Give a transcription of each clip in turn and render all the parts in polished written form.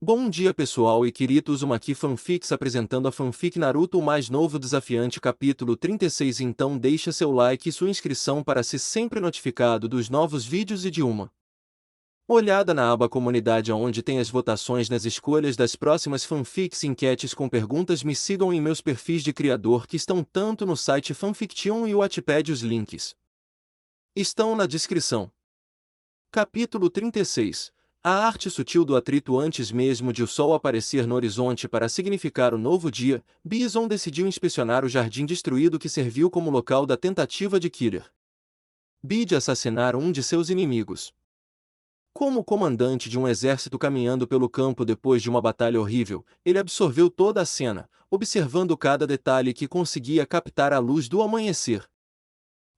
Bom dia pessoal e querido Uzumaki Fanfics apresentando a fanfic Naruto o mais novo desafiante capítulo 36. Então deixa seu like e sua inscrição para ser sempre notificado dos novos vídeos e de uma olhada na aba comunidade onde tem as votações nas escolhas das próximas fanfics e enquetes com perguntas. Me sigam em meus perfis de criador que estão tanto no site Fanfiction e o Wattpad. Os links estão na descrição. Capítulo 36. A arte sutil do atrito. Antes mesmo de o sol aparecer no horizonte para significar o novo dia, Bison decidiu inspecionar o jardim destruído que serviu como local da tentativa de Killer Bee de assassinar um de seus inimigos. Como comandante de um exército caminhando pelo campo depois de uma batalha horrível, ele absorveu toda a cena, observando cada detalhe que conseguia captar à luz do amanhecer.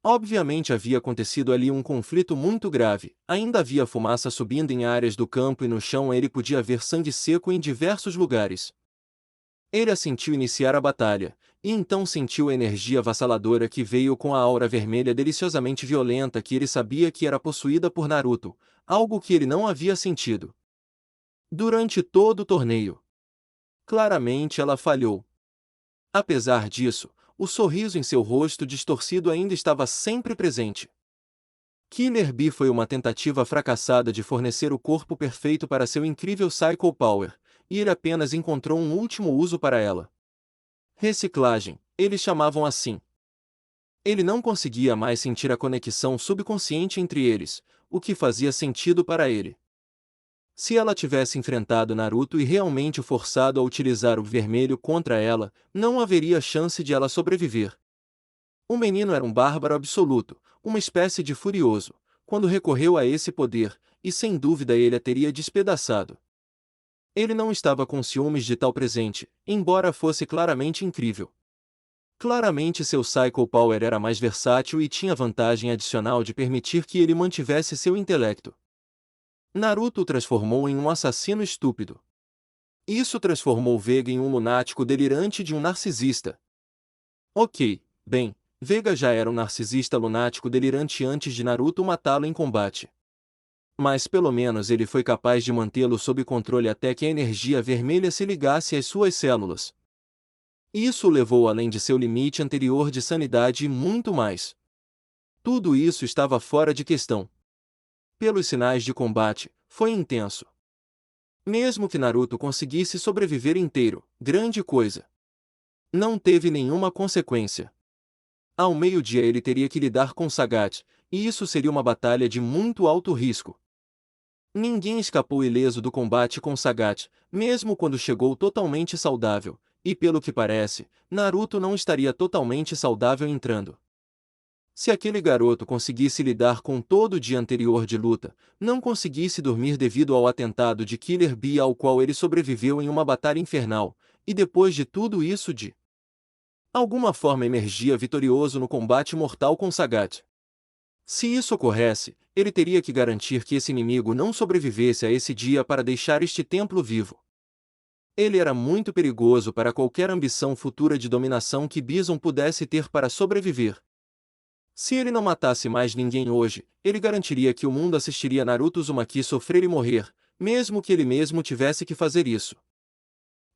Obviamente havia acontecido ali um conflito muito grave, ainda havia fumaça subindo em áreas do campo e no chão ele podia ver sangue seco em diversos lugares. Ele assentiu iniciar a batalha, e então sentiu a energia avassaladora que veio com a aura vermelha deliciosamente violenta que ele sabia que era possuída por Naruto, algo que ele não havia sentido durante todo o torneio. Claramente ela falhou. Apesar disso, o sorriso em seu rosto distorcido ainda estava sempre presente. Killer Bee foi uma tentativa fracassada de fornecer o corpo perfeito para seu incrível Psycho Power, e ele apenas encontrou um último uso para ela. Reciclagem, eles chamavam assim. Ele não conseguia mais sentir a conexão subconsciente entre eles, o que fazia sentido para ele. Se ela tivesse enfrentado Naruto e realmente o forçado a utilizar o vermelho contra ela, não haveria chance de ela sobreviver. O menino era um bárbaro absoluto, uma espécie de furioso, quando recorreu a esse poder, e sem dúvida ele a teria despedaçado. Ele não estava com ciúmes de tal presente, embora fosse claramente incrível. Claramente seu Psycho Power era mais versátil e tinha vantagem adicional de permitir que ele mantivesse seu intelecto. Naruto o transformou em um assassino estúpido. Isso transformou Vega em um lunático delirante de um narcisista. Ok, bem, Vega já era um narcisista lunático delirante antes de Naruto matá-lo em combate. Mas pelo menos ele foi capaz de mantê-lo sob controle até que a energia vermelha se ligasse às suas células. Isso o levou além de seu limite anterior de sanidade e muito mais. Tudo isso estava fora de questão. Pelos sinais de combate, foi intenso. Mesmo que Naruto conseguisse sobreviver inteiro, grande coisa. Não teve nenhuma consequência. Ao meio-dia ele teria que lidar com Sagat, e isso seria uma batalha de muito alto risco. Ninguém escapou ileso do combate com Sagat, mesmo quando chegou totalmente saudável, e pelo que parece, Naruto não estaria totalmente saudável entrando. Se aquele garoto conseguisse lidar com todo o dia anterior de luta, não conseguisse dormir devido ao atentado de Killer Bee ao qual ele sobreviveu em uma batalha infernal, e depois de tudo isso de alguma forma emergia vitorioso no combate mortal com Sagat. Se isso ocorresse, ele teria que garantir que esse inimigo não sobrevivesse a esse dia para deixar este templo vivo. Ele era muito perigoso para qualquer ambição futura de dominação que Bison pudesse ter para sobreviver. Se ele não matasse mais ninguém hoje, ele garantiria que o mundo assistiria Naruto Uzumaki sofrer e morrer, mesmo que ele mesmo tivesse que fazer isso.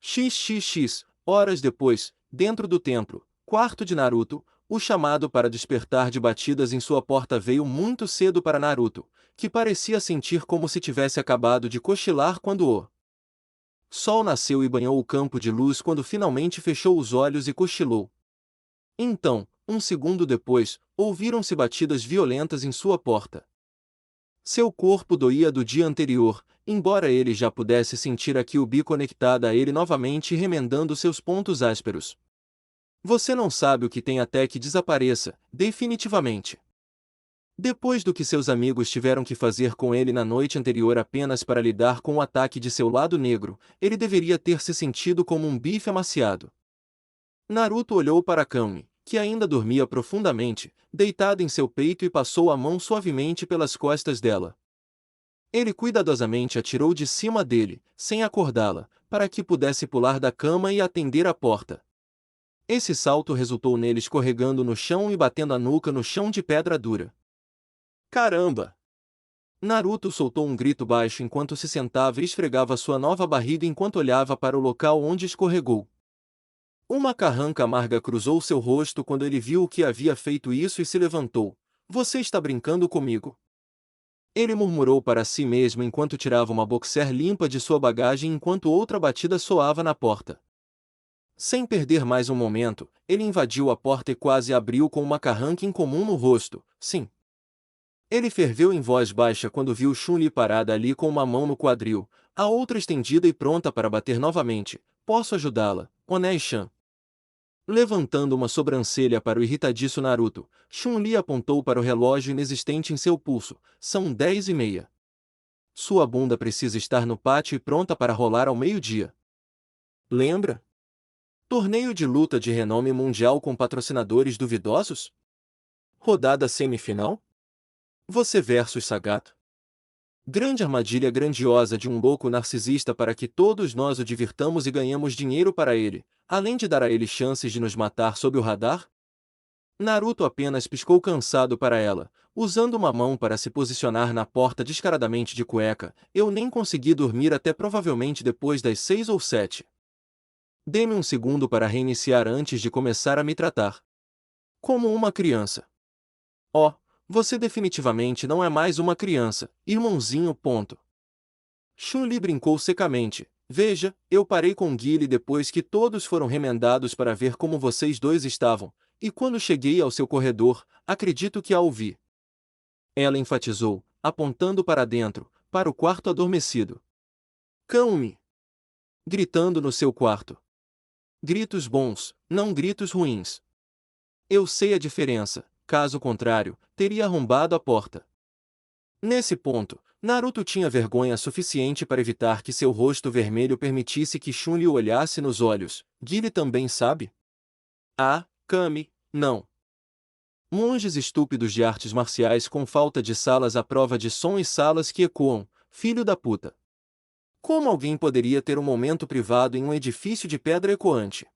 XXX, horas depois, dentro do templo, quarto de Naruto, o chamado para despertar de batidas em sua porta veio muito cedo para Naruto, que parecia sentir como se tivesse acabado de cochilar quando o sol nasceu e banhou o campo de luz quando finalmente fechou os olhos e cochilou. Então, um segundo depois, ouviram-se batidas violentas em sua porta. Seu corpo doía do dia anterior, embora ele já pudesse sentir a Kyuubi conectada a ele novamente e remendando seus pontos ásperos. Você não sabe o que tem até que desapareça, definitivamente. Depois do que seus amigos tiveram que fazer com ele na noite anterior apenas para lidar com o ataque de seu lado negro, ele deveria ter se sentido como um bife amaciado. Naruto olhou para Kami, que ainda dormia profundamente, deitada em seu peito e passou a mão suavemente pelas costas dela. Ele cuidadosamente a tirou de cima dele, sem acordá-la, para que pudesse pular da cama e atender a porta. Esse salto resultou nele escorregando no chão e batendo a nuca no chão de pedra dura. Caramba! Naruto soltou um grito baixo enquanto se sentava e esfregava sua nova barriga enquanto olhava para o local onde escorregou. Uma carranca amarga cruzou seu rosto quando ele viu o que havia feito isso e se levantou. Você está brincando comigo? Ele murmurou para si mesmo enquanto tirava uma boxer limpa de sua bagagem enquanto outra batida soava na porta. Sem perder mais um momento, ele invadiu a porta e quase abriu com uma carranca incomum no rosto. Sim. Ele ferveu em voz baixa quando viu Chun-Li parada ali com uma mão no quadril, a outra estendida e pronta para bater novamente. Posso ajudá-la, Onei-chan? Levantando uma sobrancelha para o irritadiço Naruto, Chun-Li apontou para o relógio inexistente em seu pulso. São 10h30. Sua bunda precisa estar no pátio e pronta para rolar ao meio-dia. Lembra? Torneio de luta de renome mundial com patrocinadores duvidosos? Rodada semifinal? Você versus Sagato. Grande armadilha grandiosa de um louco narcisista para que todos nós o divirtamos e ganhamos dinheiro para ele, além de dar a ele chances de nos matar sob o radar? Naruto apenas piscou cansado para ela, usando uma mão para se posicionar na porta descaradamente de cueca. Eu nem consegui dormir até provavelmente depois das 6 ou 7. Dê-me um segundo para reiniciar antes de começar a me tratar como uma criança. Oh, você definitivamente não é mais uma criança, irmãozinho. Chun-Li brincou secamente. Veja, eu parei com Guile depois que todos foram remendados para ver como vocês dois estavam, e quando cheguei ao seu corredor, acredito que a ouvi. Ela enfatizou, apontando para dentro, para o quarto adormecido. Calme! Gritando no seu quarto. Gritos bons, não gritos ruins. Eu sei a diferença, caso contrário, teria arrombado a porta. Nesse ponto, Naruto tinha vergonha suficiente para evitar que seu rosto vermelho permitisse que Chun-Li o olhasse nos olhos. Guile também sabe? Ah, Kami, não. Monges estúpidos de artes marciais com falta de salas à prova de som e salas que ecoam, filho da puta. Como alguém poderia ter um momento privado em um edifício de pedra ecoante?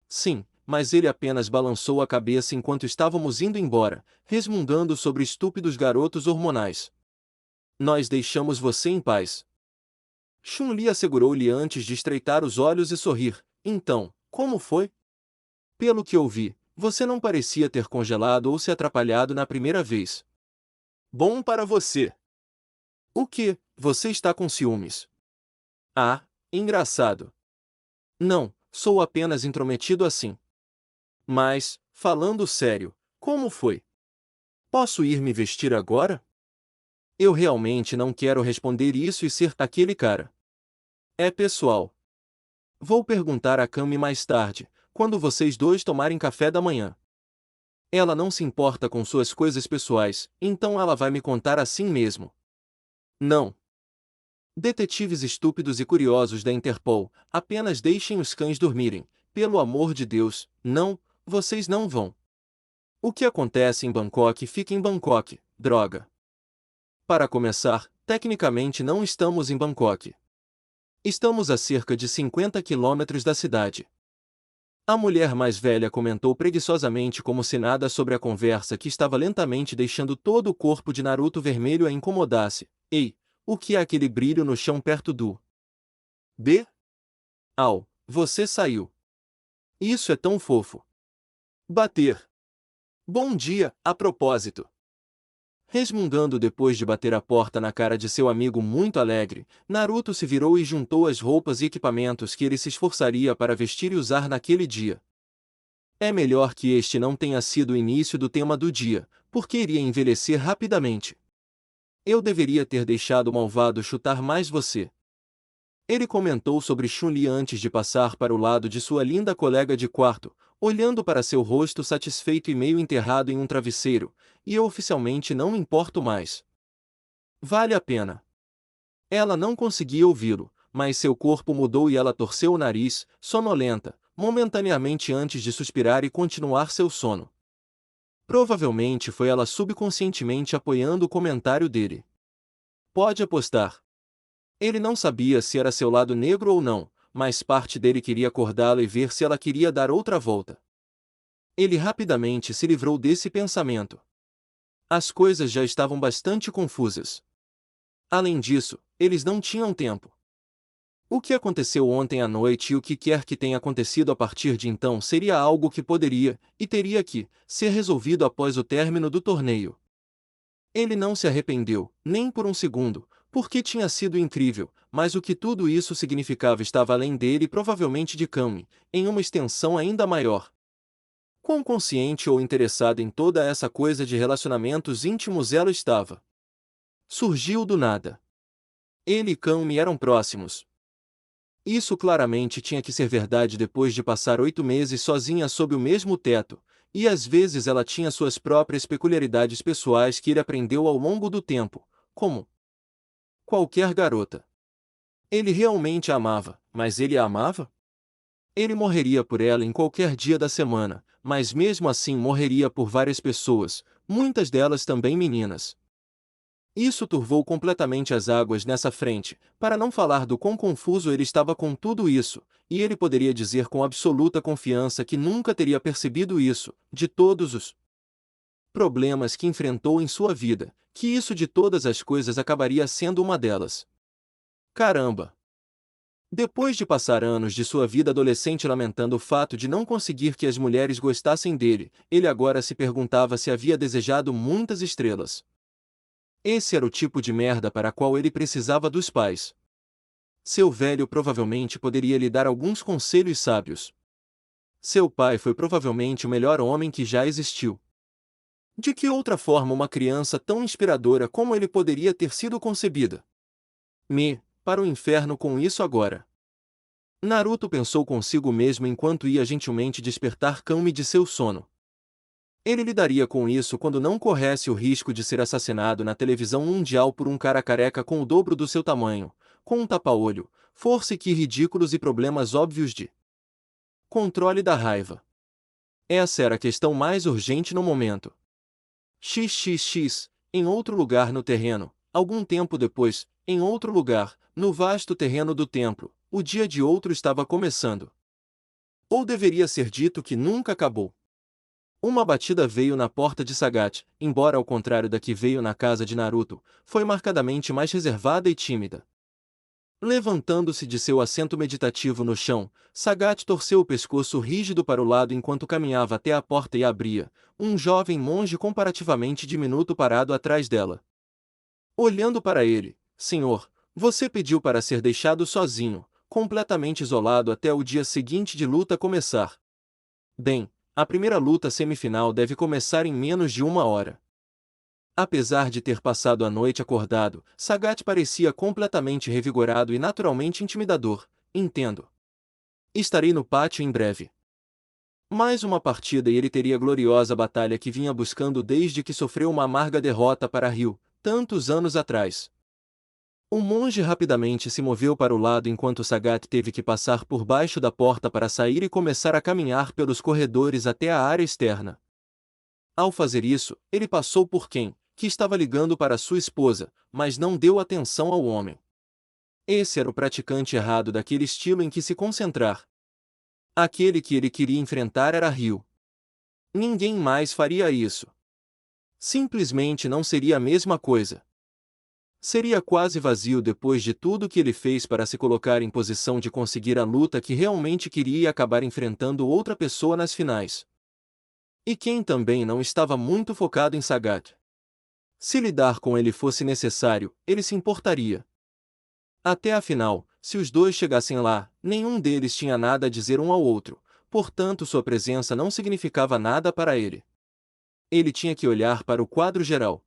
Sim, mas ele apenas balançou a cabeça enquanto estávamos indo embora, resmungando sobre estúpidos garotos hormonais. Nós deixamos você em paz. Chun-Li assegurou-lhe antes de estreitar os olhos e sorrir. Então, como foi? Pelo que ouvi, você não parecia ter congelado ou se atrapalhado na primeira vez. Bom para você. O que? Você está com ciúmes? Ah, engraçado. Não, sou apenas intrometido assim. Mas, falando sério, como foi? Posso ir me vestir agora? Eu realmente não quero responder isso e ser aquele cara. É pessoal. Vou perguntar a Kami mais tarde, quando vocês dois tomarem café da manhã. Ela não se importa com suas coisas pessoais, então ela vai me contar assim mesmo. Não. Detetives estúpidos e curiosos da Interpol, apenas deixem os cães dormirem. Pelo amor de Deus, não, vocês não vão. O que acontece em Bangkok fica em Bangkok, droga. Para começar, tecnicamente não estamos em Bangkok. Estamos a cerca de 50 quilômetros da cidade. A mulher mais velha comentou preguiçosamente como se nada sobre a conversa que estava lentamente deixando todo o corpo de Naruto vermelho a incomodasse. Ei, o que é aquele brilho no chão perto do B? Au, você saiu. Isso é tão fofo. Bater. Bom dia, a propósito. Resmungando depois de bater a porta na cara de seu amigo muito alegre, Naruto se virou e juntou as roupas e equipamentos que ele se esforçaria para vestir e usar naquele dia. É melhor que este não tenha sido o início do tema do dia, porque iria envelhecer rapidamente. Eu deveria ter deixado o malvado chutar mais você. Ele comentou sobre Chun-Li antes de passar para o lado de sua linda colega de quarto, olhando para seu rosto satisfeito e meio enterrado em um travesseiro, e eu oficialmente não me importo mais. Vale a pena. Ela não conseguia ouvi-lo, mas seu corpo mudou e ela torceu o nariz, sonolenta, momentaneamente antes de suspirar e continuar seu sono. Provavelmente foi ela subconscientemente apoiando o comentário dele. Pode apostar. Ele não sabia se era seu lado negro ou não, mas parte dele queria acordá-la e ver se ela queria dar outra volta. Ele rapidamente se livrou desse pensamento. As coisas já estavam bastante confusas. Além disso, eles não tinham tempo. O que aconteceu ontem à noite e o que quer que tenha acontecido a partir de então seria algo que poderia, e teria que, ser resolvido após o término do torneio. Ele não se arrependeu, nem por um segundo, porque tinha sido incrível, mas o que tudo isso significava estava além dele e provavelmente de Kami, em uma extensão ainda maior. Quão consciente ou interessado em toda essa coisa de relacionamentos íntimos ela estava? Surgiu do nada. Ele e Kami eram próximos. Isso claramente tinha que ser verdade depois de passar 8 meses sozinha sob o mesmo teto, e às vezes ela tinha suas próprias peculiaridades pessoais que ele aprendeu ao longo do tempo, como qualquer garota. Ele realmente a amava, mas ele a amava? Ele morreria por ela em qualquer dia da semana, mas mesmo assim morreria por várias pessoas, muitas delas também meninas. Isso turvou completamente as águas nessa frente, para não falar do quão confuso ele estava com tudo isso, e ele poderia dizer com absoluta confiança que nunca teria percebido isso, de todos os problemas que enfrentou em sua vida, que isso de todas as coisas acabaria sendo uma delas. Caramba! Depois de passar anos de sua vida adolescente lamentando o fato de não conseguir que as mulheres gostassem dele, ele agora se perguntava se havia desejado muitas estrelas. Esse era o tipo de merda para a qual ele precisava dos pais. Seu velho provavelmente poderia lhe dar alguns conselhos sábios. Seu pai foi provavelmente o melhor homem que já existiu. De que outra forma uma criança tão inspiradora como ele poderia ter sido concebida? Para o inferno com isso agora. Naruto pensou consigo mesmo enquanto ia gentilmente despertar Kami de seu sono. Ele lidaria com isso quando não corresse o risco de ser assassinado na televisão mundial por um cara careca com o dobro do seu tamanho, com um tapa-olho, força e ki ridículos e problemas óbvios de controle da raiva. Essa era a questão mais urgente no momento. XXX, em outro lugar no terreno, algum tempo depois, em outro lugar, no vasto terreno do templo, o dia de outro estava começando. Ou deveria ser dito que nunca acabou. Uma batida veio na porta de Sagat, embora ao contrário da que veio na casa de Naruto, foi marcadamente mais reservada e tímida. Levantando-se de seu assento meditativo no chão, Sagat torceu o pescoço rígido para o lado enquanto caminhava até a porta e abria, um jovem monge comparativamente diminuto parado atrás dela. Olhando para ele, senhor, você pediu para ser deixado sozinho, completamente isolado até o dia seguinte de luta começar. Bem, a primeira luta semifinal deve começar em menos de 1 hora. Apesar de ter passado a noite acordado, Sagat parecia completamente revigorado e naturalmente intimidador. Entendo. Estarei no pátio em breve. Mais uma partida e ele teria a gloriosa batalha que vinha buscando desde que sofreu uma amarga derrota para Ryu, tantos anos atrás. O monge rapidamente se moveu para o lado enquanto Sagat teve que passar por baixo da porta para sair e começar a caminhar pelos corredores até a área externa. Ao fazer isso, ele passou por Ken, que estava ligando para sua esposa, mas não deu atenção ao homem. Esse era o praticante errado daquele estilo em que se concentrar. Aquele que ele queria enfrentar era Ryu. Ninguém mais faria isso. Simplesmente não seria a mesma coisa. Seria quase vazio depois de tudo que ele fez para se colocar em posição de conseguir a luta que realmente queria e acabar enfrentando outra pessoa nas finais. E quem também não estava muito focado em Sagat. Se lidar com ele fosse necessário, ele se importaria. Até a final, se os dois chegassem lá, nenhum deles tinha nada a dizer um ao outro, portanto sua presença não significava nada para ele. Ele tinha que olhar para o quadro geral.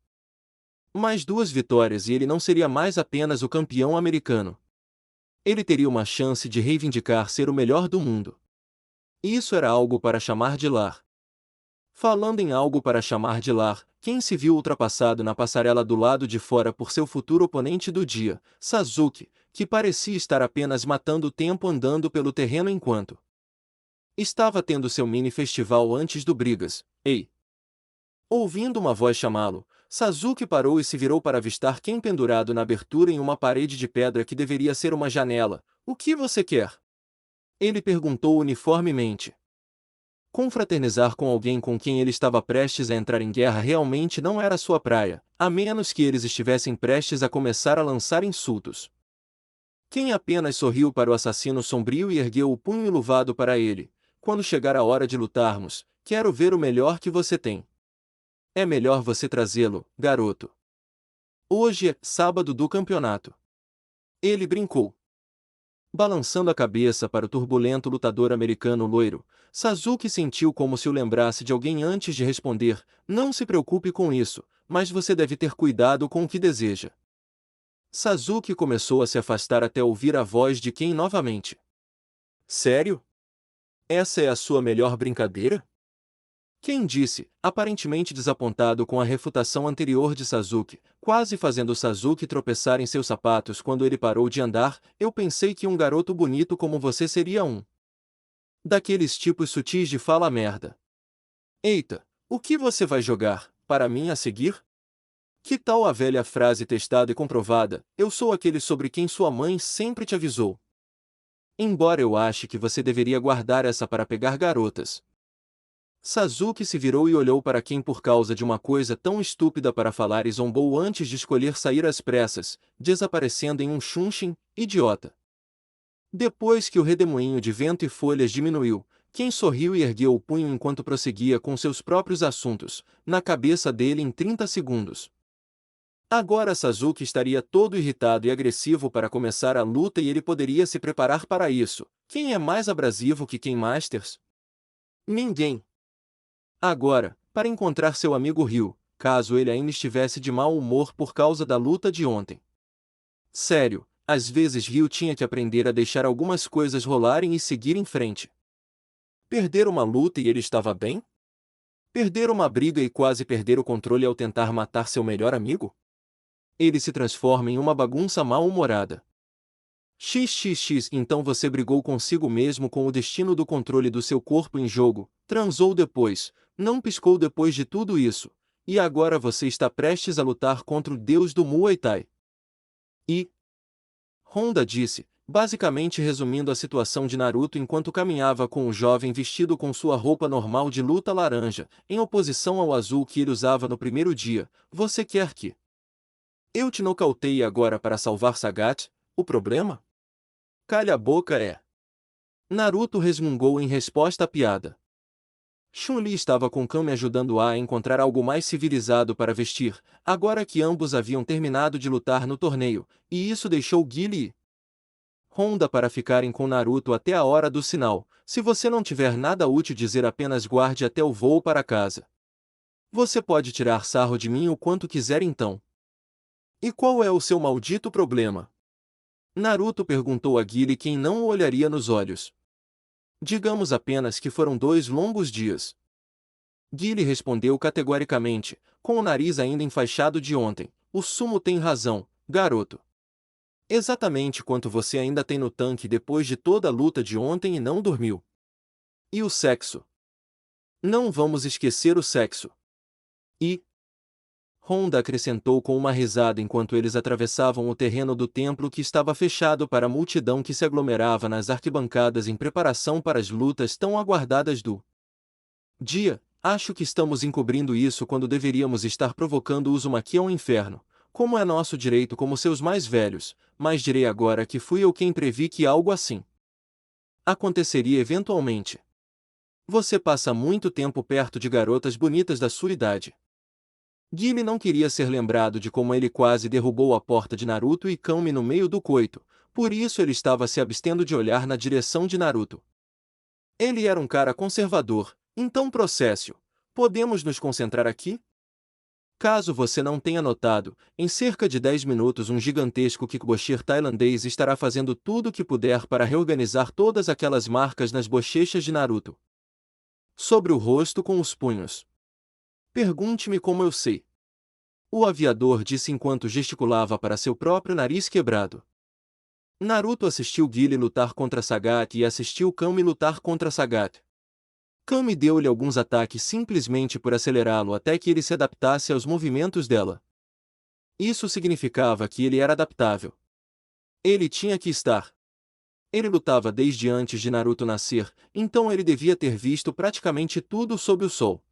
Mais 2 vitórias e ele não seria mais apenas o campeão americano. Ele teria uma chance de reivindicar ser o melhor do mundo. Isso era algo para chamar de lar. Falando em algo para chamar de lar, quem se viu ultrapassado na passarela do lado de fora por seu futuro oponente do dia, Sasuke, que parecia estar apenas matando o tempo andando pelo terreno enquanto estava tendo seu mini festival antes do Brigas. Ei! Ouvindo uma voz chamá-lo, Sasuke parou e se virou para avistar Ken pendurado na abertura em uma parede de pedra que deveria ser uma janela. O que você quer? Ele perguntou uniformemente. Confraternizar com alguém com quem ele estava prestes a entrar em guerra realmente não era sua praia, a menos que eles estivessem prestes a começar a lançar insultos. Quem apenas sorriu para o assassino sombrio e ergueu o punho iluvado para ele. Quando chegar a hora de lutarmos, quero ver o melhor que você tem. É melhor você trazê-lo, garoto. Hoje é sábado do campeonato. Ele brincou. Balançando a cabeça para o turbulento lutador americano loiro, Sasuke sentiu como se o lembrasse de alguém antes de responder: não se preocupe com isso, mas você deve ter cuidado com o que deseja. Sasuke começou a se afastar até ouvir a voz de Ken novamente. Sério? Essa é a sua melhor brincadeira? Ken disse, aparentemente desapontado com a refutação anterior de Sasuke, quase fazendo Sasuke tropeçar em seus sapatos quando ele parou de andar. Eu pensei que um garoto bonito como você seria um daqueles tipos sutis de fala merda. Eita, o que você vai jogar, para mim a seguir? Que tal a velha frase testada e comprovada, eu sou aquele sobre quem sua mãe sempre te avisou? Embora eu ache que você deveria guardar essa para pegar garotas. Sasuke se virou e olhou para Ken por causa de uma coisa tão estúpida para falar e zombou antes de escolher sair às pressas, desaparecendo em um Shunshin, idiota. Depois que o redemoinho de vento e folhas diminuiu, Ken sorriu e ergueu o punho enquanto prosseguia com seus próprios assuntos, na cabeça dele em 30 segundos. Agora Sasuke estaria todo irritado e agressivo para começar a luta e ele poderia se preparar para isso. Quem é mais abrasivo que Ken Masters? Ninguém. Agora, para encontrar seu amigo Ryu, caso ele ainda estivesse de mau humor por causa da luta de ontem. Sério, às vezes Ryu tinha que aprender a deixar algumas coisas rolarem e seguir em frente. Perder uma luta e ele estava bem? Perder uma briga e quase perder o controle ao tentar matar seu melhor amigo? Ele se transforma em uma bagunça mal-humorada. XXX. Então você brigou consigo mesmo com o destino do controle do seu corpo em jogo, transou depois, não piscou depois de tudo isso, e agora você está prestes a lutar contra o deus do Muay Thai. E Honda disse, basicamente resumindo a situação de Naruto enquanto caminhava com o jovem vestido com sua roupa normal de luta laranja, em oposição ao azul que ele usava no primeiro dia. Você quer que eu te nocauteie agora para salvar Sagat? O problema? Calha a boca é. Naruto resmungou em resposta à piada. Chun-Li estava com Kami ajudando a encontrar algo mais civilizado para vestir, agora que ambos haviam terminado de lutar no torneio, e isso deixou Guile e Honda para ficarem com Naruto até a hora do sinal. Se você não tiver nada útil dizer, apenas guarde até o voo para casa. Você pode tirar sarro de mim o quanto quiser então. E qual é o seu maldito problema? Naruto perguntou a Guile, quem não o olharia nos olhos. Digamos apenas que foram 2 longos dias. Guile respondeu categoricamente, com o nariz ainda enfaixado de ontem. O Sumo tem razão, garoto. Exatamente quanto você ainda tem no tanque depois de toda a luta de ontem e não dormiu. E o sexo? Não vamos esquecer o sexo. E Honda acrescentou com uma risada enquanto eles atravessavam o terreno do templo que estava fechado para a multidão que se aglomerava nas arquibancadas em preparação para as lutas tão aguardadas do dia. Acho que estamos encobrindo isso quando deveríamos estar provocando o Uzumaki ao inferno, como é nosso direito como seus mais velhos, mas direi agora que fui eu quem previ que algo assim aconteceria eventualmente. Você passa muito tempo perto de garotas bonitas da sua idade. Guile não queria ser lembrado de como ele quase derrubou a porta de Naruto e Kami no meio do coito, por isso ele estava se abstendo de olhar na direção de Naruto. Ele era um cara conservador, então Procécio, podemos nos concentrar aqui? Caso você não tenha notado, em cerca de 10 minutos um gigantesco kickboxer tailandês estará fazendo tudo o que puder para reorganizar todas aquelas marcas nas bochechas de Naruto. Sobre o rosto com os punhos. Pergunte-me como eu sei. O aviador disse enquanto gesticulava para seu próprio nariz quebrado. Naruto assistiu Guile lutar contra Sagat e assistiu Kami lutar contra Sagat. Kami deu-lhe alguns ataques simplesmente por acelerá-lo até que ele se adaptasse aos movimentos dela. Isso significava que ele era adaptável. Ele tinha que estar Ele lutava desde antes de Naruto nascer, então ele devia ter visto praticamente tudo sob o sol.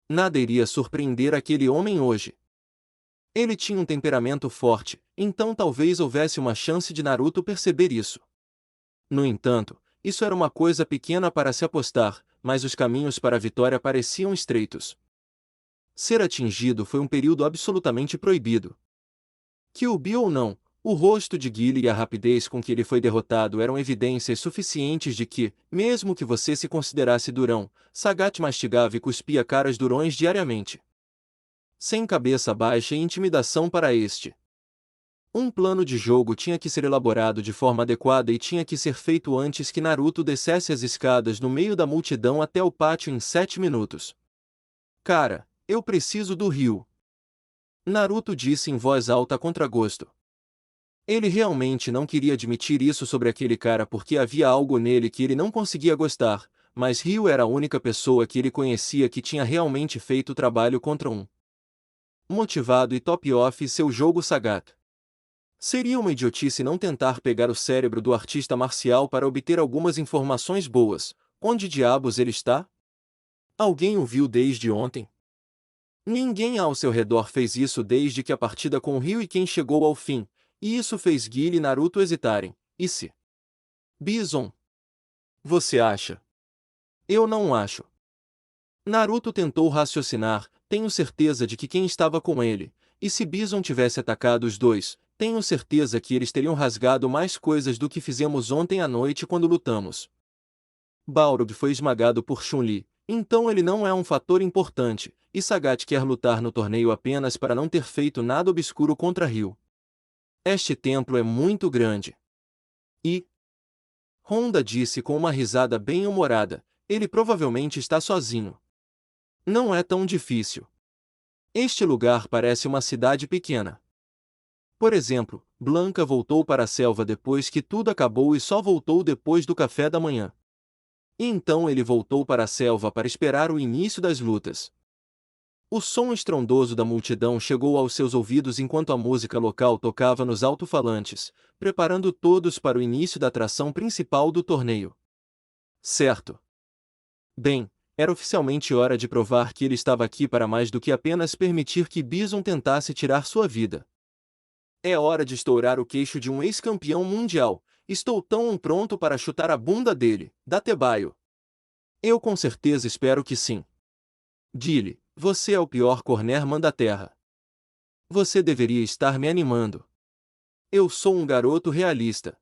Nada iria surpreender aquele homem hoje. Ele tinha um temperamento forte, então talvez houvesse uma chance de Naruto perceber isso. No entanto, isso era uma coisa pequena para se apostar, mas os caminhos para a vitória pareciam estreitos. Ser atingido foi um período absolutamente proibido. Kyuubi ou não, o rosto de Guile e a rapidez com que ele foi derrotado eram evidências suficientes de que, mesmo que você se considerasse durão, Sagat mastigava e cuspia caras durões diariamente. Sem cabeça baixa e intimidação para este. Um plano de jogo tinha que ser elaborado de forma adequada e tinha que ser feito antes que Naruto descesse as escadas no meio da multidão até o pátio em 7 minutos. Cara, eu preciso do Ryu. Naruto disse em voz alta a contragosto. Ele realmente não queria admitir isso sobre aquele cara porque havia algo nele que ele não conseguia gostar, mas Ryu era a única pessoa que ele conhecia que tinha realmente feito o trabalho contra um motivado e top-off seu jogo Sagat. Seria uma idiotice não tentar pegar o cérebro do artista marcial para obter algumas informações boas. Onde diabos ele está? Alguém o viu desde ontem? Ninguém ao seu redor fez isso desde que a partida com Ryu e Ken chegou ao fim, e isso fez Guile e Naruto hesitarem. E se? Bison? Você acha? Eu não acho. Naruto tentou raciocinar, tenho certeza de que Ken estava com ele, e se Bison tivesse atacado os dois, tenho certeza que eles teriam rasgado mais coisas do que fizemos ontem à noite quando lutamos. Balrog foi esmagado por Chun-Li, então ele não é um fator importante, e Sagat quer lutar no torneio apenas para não ter feito nada obscuro contra Ryu. Este templo é muito grande. E... Honda disse com uma risada bem-humorada, ele provavelmente está sozinho. Não é tão difícil. Este lugar parece uma cidade pequena. Por exemplo, Blanca voltou para a selva depois que tudo acabou e só voltou depois do café da manhã. E então ele voltou para a selva para esperar o início das lutas. O som estrondoso da multidão chegou aos seus ouvidos enquanto a música local tocava nos alto-falantes, preparando todos para o início da atração principal do torneio. Certo. Bem, era oficialmente hora de provar que ele estava aqui para mais do que apenas permitir que Bison tentasse tirar sua vida. É hora de estourar o queixo de um ex-campeão mundial. Estou tão pronto para chutar a bunda dele, Datebayo. Eu com certeza espero que sim. Guile, você é o pior cornerman da Terra. Você deveria estar me animando. Eu sou um garoto realista.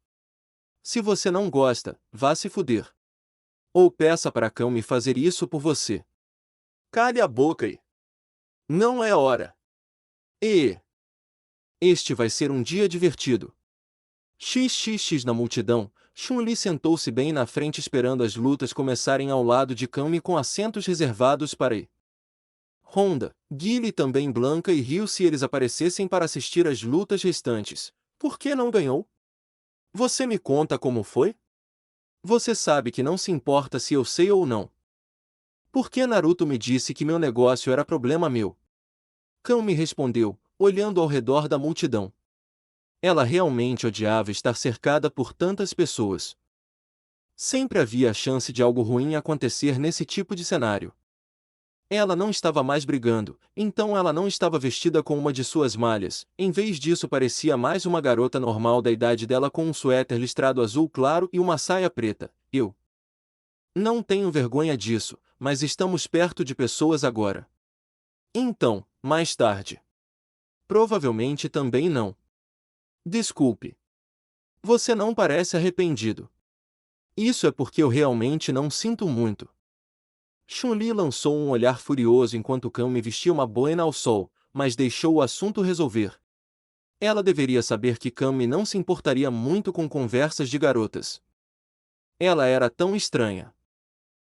Se você não gosta, vá se fuder. Ou peça para Cão me fazer isso por você. Cale a boca e... Não é hora. E... Este vai ser um dia divertido. XXX na multidão, Chun-Li sentou-se bem na frente esperando as lutas começarem ao lado de Kami com assentos reservados para I. Honda, Guile e também Blanca e Ryu se eles aparecessem para assistir às lutas restantes. Por que não ganhou? Você me conta como foi? Você sabe que não se importa se eu sei ou não. Por que Naruto me disse que meu negócio era problema meu? Kami respondeu, olhando ao redor da multidão. Ela realmente odiava estar cercada por tantas pessoas. Sempre havia a chance de algo ruim acontecer nesse tipo de cenário. Ela não estava mais brigando, então ela não estava vestida com uma de suas malhas, em vez disso parecia mais uma garota normal da idade dela com um suéter listrado azul claro e uma saia preta. Eu não tenho vergonha disso, mas estamos perto de pessoas agora. Então, mais tarde. Provavelmente também não. Desculpe. Você não parece arrependido. Isso é porque eu realmente não sinto muito. Chun-Li lançou um olhar furioso enquanto Kami vestia uma boina ao sol, mas deixou o assunto resolver. Ela deveria saber que Kami não se importaria muito com conversas de garotas. Ela era tão estranha.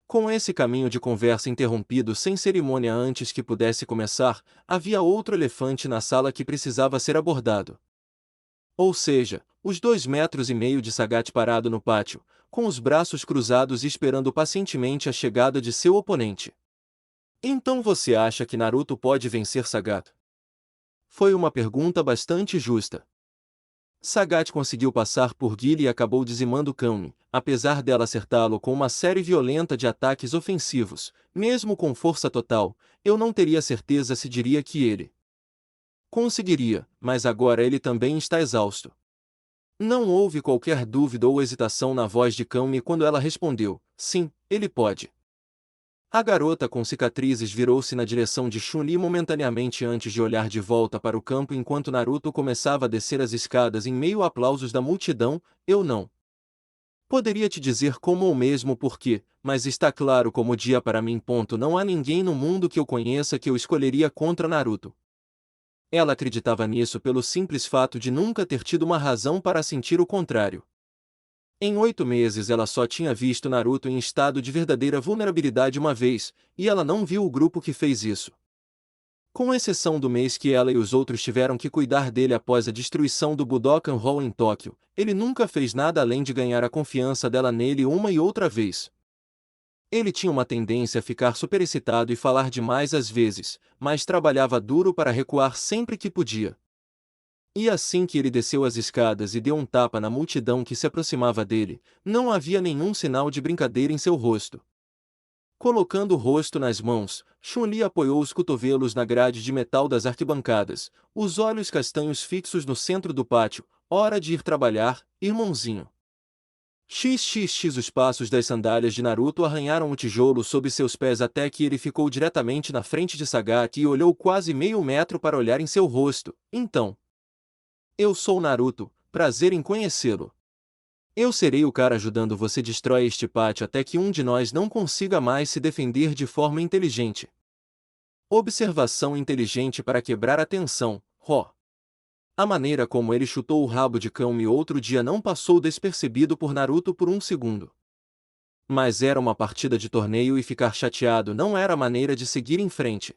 Com esse caminho de conversa interrompido sem cerimônia antes que pudesse começar, havia outro elefante na sala que precisava ser abordado. Ou seja, os 2,5 metros de Sagat parado no pátio, com os braços cruzados e esperando pacientemente a chegada de seu oponente. Então você acha que Naruto pode vencer Sagat? Foi uma pergunta bastante justa. Sagat conseguiu passar por Guile e acabou dizimando Kame, apesar dela acertá-lo com uma série violenta de ataques ofensivos. Mesmo com força total, eu não teria certeza se diria que ele conseguiria, mas agora ele também está exausto. Não houve qualquer dúvida ou hesitação na voz de Kame quando ela respondeu: sim, ele pode. A garota com cicatrizes virou-se na direção de Chun-Li momentaneamente antes de olhar de volta para o campo enquanto Naruto começava a descer as escadas em meio a aplausos da multidão. Eu não poderia te dizer como ou mesmo porquê, mas está claro como dia para mim. Não há ninguém no mundo que eu conheça que eu escolheria contra Naruto. Ela acreditava nisso pelo simples fato de nunca ter tido uma razão para sentir o contrário. Em 8 meses ela só tinha visto Naruto em estado de verdadeira vulnerabilidade uma vez, e ela não viu o grupo que fez isso. Com exceção do mês que ela e os outros tiveram que cuidar dele após a destruição do Budokan Hall em Tóquio, ele nunca fez nada além de ganhar a confiança dela nele uma e outra vez. Ele tinha uma tendência a ficar superexcitado e falar demais às vezes, mas trabalhava duro para recuar sempre que podia. E assim que ele desceu as escadas e deu um tapa na multidão que se aproximava dele, não havia nenhum sinal de brincadeira em seu rosto. Colocando o rosto nas mãos, Chun-Li apoiou os cotovelos na grade de metal das arquibancadas, os olhos castanhos fixos no centro do pátio. Hora de ir trabalhar, irmãozinho. XXX. Os passos das sandálias de Naruto arranharam o tijolo sob seus pés até que ele ficou diretamente na frente de Sagat e olhou quase meio metro para olhar em seu rosto. Então: eu sou Naruto, prazer em conhecê-lo. Eu serei o cara ajudando você destrói este pátio até que um de nós não consiga mais se defender de forma inteligente. Observação inteligente para quebrar a tensão, Ro. A maneira como ele chutou o rabo de Kame outro dia não passou despercebido por Naruto por um segundo. Mas era uma partida de torneio e ficar chateado não era a maneira de seguir em frente.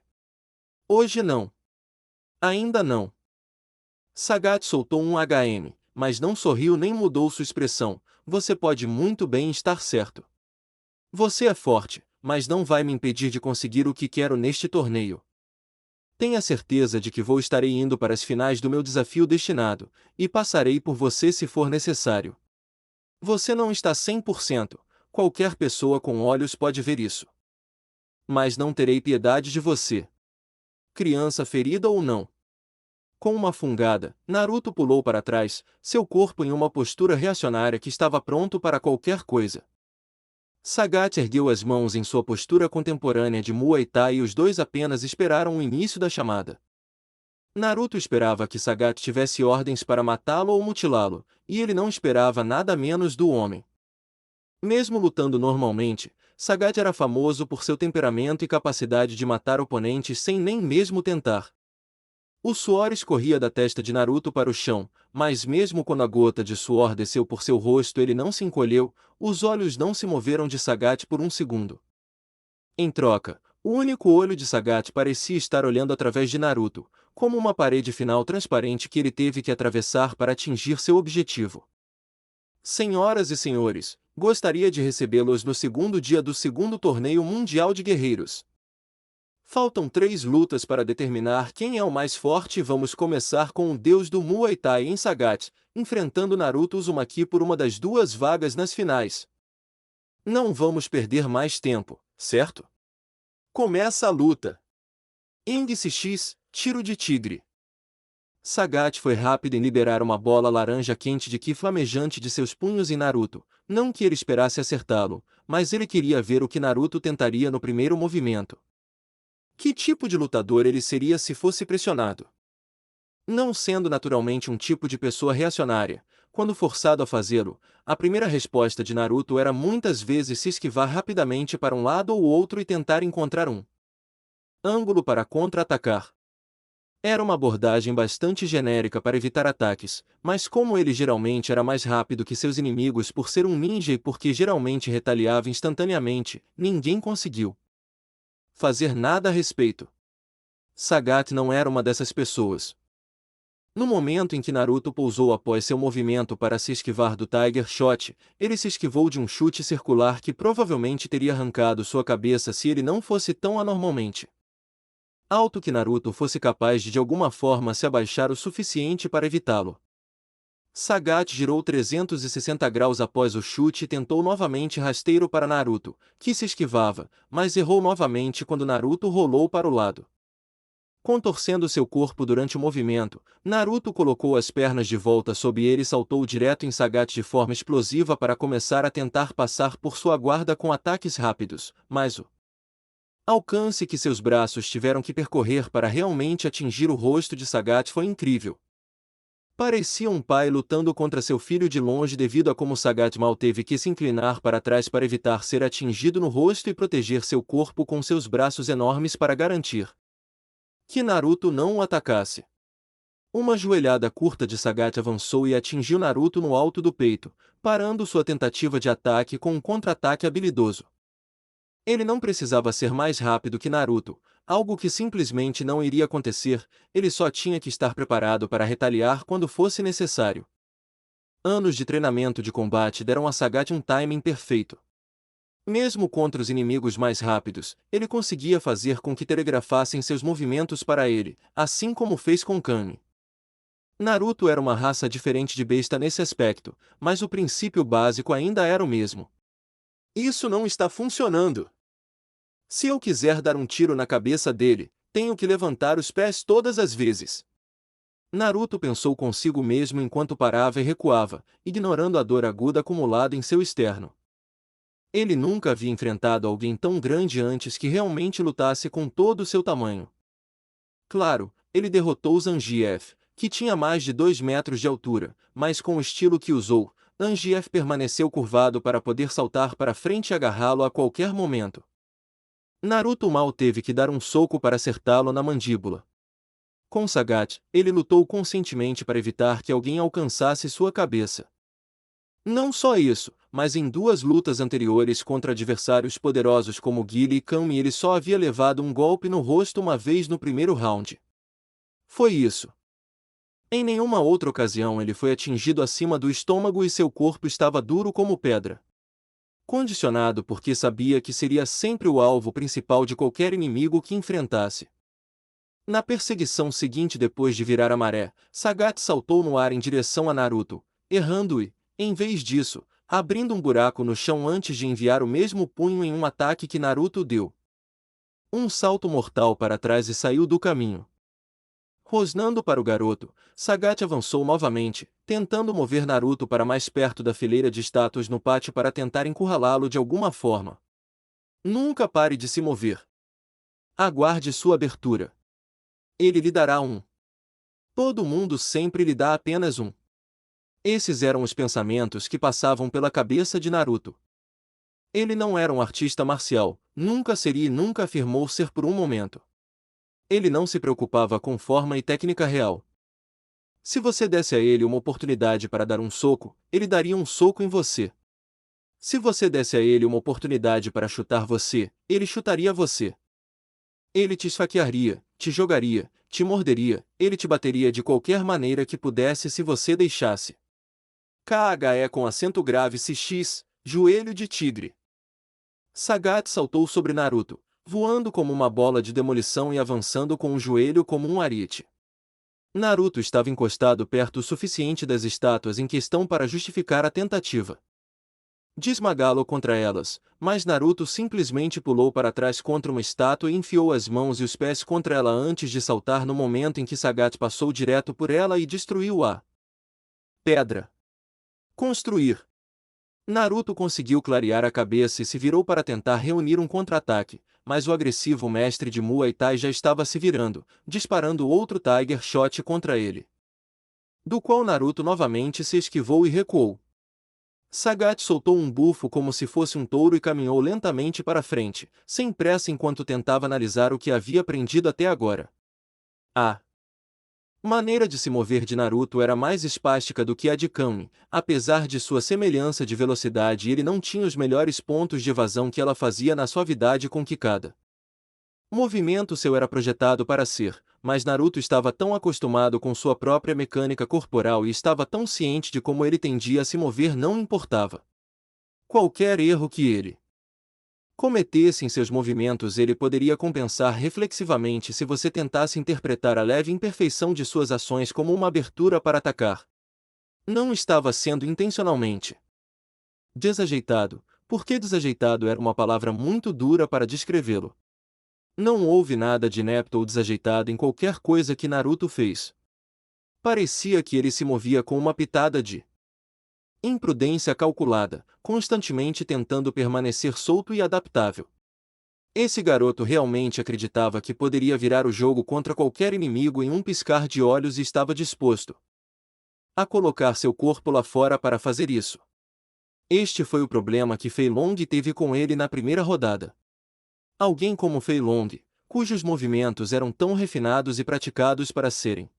Hoje não. Ainda não. Sagat soltou um HM, mas não sorriu nem mudou sua expressão. Você pode muito bem estar certo. Você é forte, mas não vai me impedir de conseguir o que quero neste torneio. Tenha certeza de que estarei indo para as finais do meu desafio destinado, e passarei por você se for necessário. Você não está 100%, qualquer pessoa com olhos pode ver isso. Mas não terei piedade de você. Criança ferida ou não. Com uma fungada, Naruto pulou para trás, seu corpo em uma postura reacionária que estava pronto para qualquer coisa. Sagat ergueu as mãos em sua postura contemporânea de Muay Thai e os dois apenas esperaram o início da chamada. Naruto esperava que Sagat tivesse ordens para matá-lo ou mutilá-lo, e ele não esperava nada menos do homem. Mesmo lutando normalmente, Sagat era famoso por seu temperamento e capacidade de matar oponentes sem nem mesmo tentar. O suor escorria da testa de Naruto para o chão, mas mesmo quando a gota de suor desceu por seu rosto ele não se encolheu, os olhos não se moveram de Sagat por um segundo. Em troca, o único olho de Sagat parecia estar olhando através de Naruto, como uma parede final transparente que ele teve que atravessar para atingir seu objetivo. Senhoras e senhores, gostaria de recebê-los no segundo dia do segundo torneio mundial de guerreiros. Faltam 3 lutas para determinar quem é o mais forte e vamos começar com o deus do Muay Thai em Sagat, enfrentando Naruto Uzumaki por uma das 2 vagas nas finais. Não vamos perder mais tempo, certo? Começa a luta. Índice X, tiro de tigre. Sagat foi rápido em liberar uma bola laranja quente de ki flamejante de seus punhos em Naruto, não que ele esperasse acertá-lo, mas ele queria ver o que Naruto tentaria no primeiro movimento. Que tipo de lutador ele seria se fosse pressionado? Não sendo naturalmente um tipo de pessoa reacionária, quando forçado a fazê-lo, a primeira resposta de Naruto era muitas vezes se esquivar rapidamente para um lado ou outro e tentar encontrar um ângulo para contra-atacar. Era uma abordagem bastante genérica para evitar ataques, mas como ele geralmente era mais rápido que seus inimigos por ser um ninja e porque geralmente retaliava instantaneamente, ninguém conseguiu fazer nada a respeito. Sagat não era uma dessas pessoas. No momento em que Naruto pousou após seu movimento para se esquivar do Tiger Shot, ele se esquivou de um chute circular que provavelmente teria arrancado sua cabeça se ele não fosse tão anormalmente alto que Naruto fosse capaz de alguma forma se abaixar o suficiente para evitá-lo. Sagat girou 360 graus após o chute e tentou novamente rasteiro para Naruto, que se esquivava, mas errou novamente quando Naruto rolou para o lado. Contorcendo seu corpo durante o movimento, Naruto colocou as pernas de volta sob ele e saltou direto em Sagat de forma explosiva para começar a tentar passar por sua guarda com ataques rápidos, mas o alcance que seus braços tiveram que percorrer para realmente atingir o rosto de Sagat foi incrível. Parecia um pai lutando contra seu filho de longe devido a como Sagat mal teve que se inclinar para trás para evitar ser atingido no rosto e proteger seu corpo com seus braços enormes para garantir que Naruto não o atacasse. Uma joelhada curta de Sagat avançou e atingiu Naruto no alto do peito, parando sua tentativa de ataque com um contra-ataque habilidoso. Ele não precisava ser mais rápido que Naruto, algo que simplesmente não iria acontecer, ele só tinha que estar preparado para retaliar quando fosse necessário. Anos de treinamento de combate deram a Sagat um timing perfeito. Mesmo contra os inimigos mais rápidos, ele conseguia fazer com que telegrafassem seus movimentos para ele, assim como fez com Kami. Naruto era uma raça diferente de besta nesse aspecto, mas o princípio básico ainda era o mesmo. Isso não está funcionando. Se eu quiser dar um tiro na cabeça dele, tenho que levantar os pés todas as vezes. Naruto pensou consigo mesmo enquanto parava e recuava, ignorando a dor aguda acumulada em seu externo. Ele nunca havia enfrentado alguém tão grande antes que realmente lutasse com todo o seu tamanho. Claro, ele derrotou Zangief, que tinha mais de 2 metros de altura, mas com o estilo que usou, Zangief permaneceu curvado para poder saltar para frente e agarrá-lo a qualquer momento. Naruto mal teve que dar um soco para acertá-lo na mandíbula. Com Sagat, ele lutou conscientemente para evitar que alguém alcançasse sua cabeça. Não só isso, mas em 2 lutas anteriores contra adversários poderosos como Guile e Kami ele só havia levado um golpe no rosto uma vez no primeiro round. Foi isso. Em nenhuma outra ocasião ele foi atingido acima do estômago e seu corpo estava duro como pedra. Condicionado porque sabia que seria sempre o alvo principal de qualquer inimigo que enfrentasse. Na perseguição seguinte depois de virar a maré, Sagat saltou no ar em direção a Naruto, errando e, em vez disso, abrindo um buraco no chão antes de enviar o mesmo punho em um ataque que Naruto deu. Um salto mortal para trás e saiu do caminho. Rosnando para o garoto, Sagat avançou novamente, tentando mover Naruto para mais perto da fileira de estátuas no pátio para tentar encurralá-lo de alguma forma. Nunca pare de se mover. Aguarde sua abertura. Ele lhe dará um. Todo mundo sempre lhe dá apenas um. Esses eram os pensamentos que passavam pela cabeça de Naruto. Ele não era um artista marcial, nunca seria e nunca afirmou ser por um momento. Ele não se preocupava com forma e técnica real. Se você desse a ele uma oportunidade para dar um soco, ele daria um soco em você. Se você desse a ele uma oportunidade para chutar você, ele chutaria você. Ele te esfaquearia, te jogaria, te morderia, ele te bateria de qualquer maneira que pudesse se você deixasse. KHE com acento grave CX, joelho de tigre. Sagat saltou sobre Naruto, voando como uma bola de demolição e avançando com o joelho como um ariete. Naruto estava encostado perto o suficiente das estátuas em questão para justificar a tentativa de esmagá-lo contra elas, mas Naruto simplesmente pulou para trás contra uma estátua e enfiou as mãos e os pés contra ela antes de saltar no momento em que Sagat passou direto por ela e destruiu a pedra. Construir. Naruto conseguiu clarear a cabeça e se virou para tentar reunir um contra-ataque, mas o agressivo mestre de Muay Thai já estava se virando, disparando outro Tiger Shot contra ele, do qual Naruto novamente se esquivou e recuou. Sagat soltou um bufo como se fosse um touro e caminhou lentamente para frente, sem pressa enquanto tentava analisar o que havia aprendido até agora. A maneira de se mover de Naruto era mais espástica do que a de Kami, apesar de sua semelhança de velocidade ele não tinha os melhores pontos de evasão que ela fazia na suavidade com que cada movimento seu era projetado para ser, mas Naruto estava tão acostumado com sua própria mecânica corporal e estava tão ciente de como ele tendia a se mover não importava. Qualquer erro que ele cometesse em seus movimentos ele poderia compensar reflexivamente se você tentasse interpretar a leve imperfeição de suas ações como uma abertura para atacar. Não estava sendo intencionalmente desajeitado, porque desajeitado era uma palavra muito dura para descrevê-lo. Não houve nada de inepto ou desajeitado em qualquer coisa que Naruto fez. Parecia que ele se movia com uma pitada de imprudência calculada, constantemente tentando permanecer solto e adaptável. Esse garoto realmente acreditava que poderia virar o jogo contra qualquer inimigo em um piscar de olhos e estava disposto a colocar seu corpo lá fora para fazer isso. Este foi o problema que Fei Long teve com ele na primeira rodada. Alguém como Fei Long, cujos movimentos eram tão refinados e praticados para serem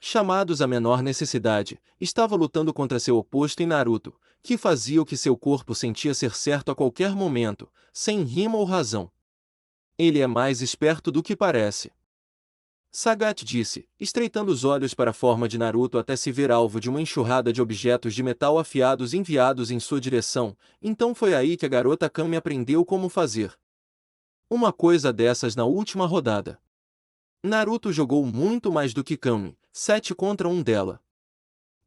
chamados à menor necessidade, estava lutando contra seu oposto em Naruto, que fazia o que seu corpo sentia ser certo a qualquer momento, sem rima ou razão. Ele é mais esperto do que parece. Sagat disse, estreitando os olhos para a forma de Naruto até se ver alvo de uma enxurrada de objetos de metal afiados enviados em sua direção. Então foi aí que a garota Kami aprendeu como fazer uma coisa dessas na última rodada. Naruto jogou muito mais do que Kami, 7 contra 1 dela.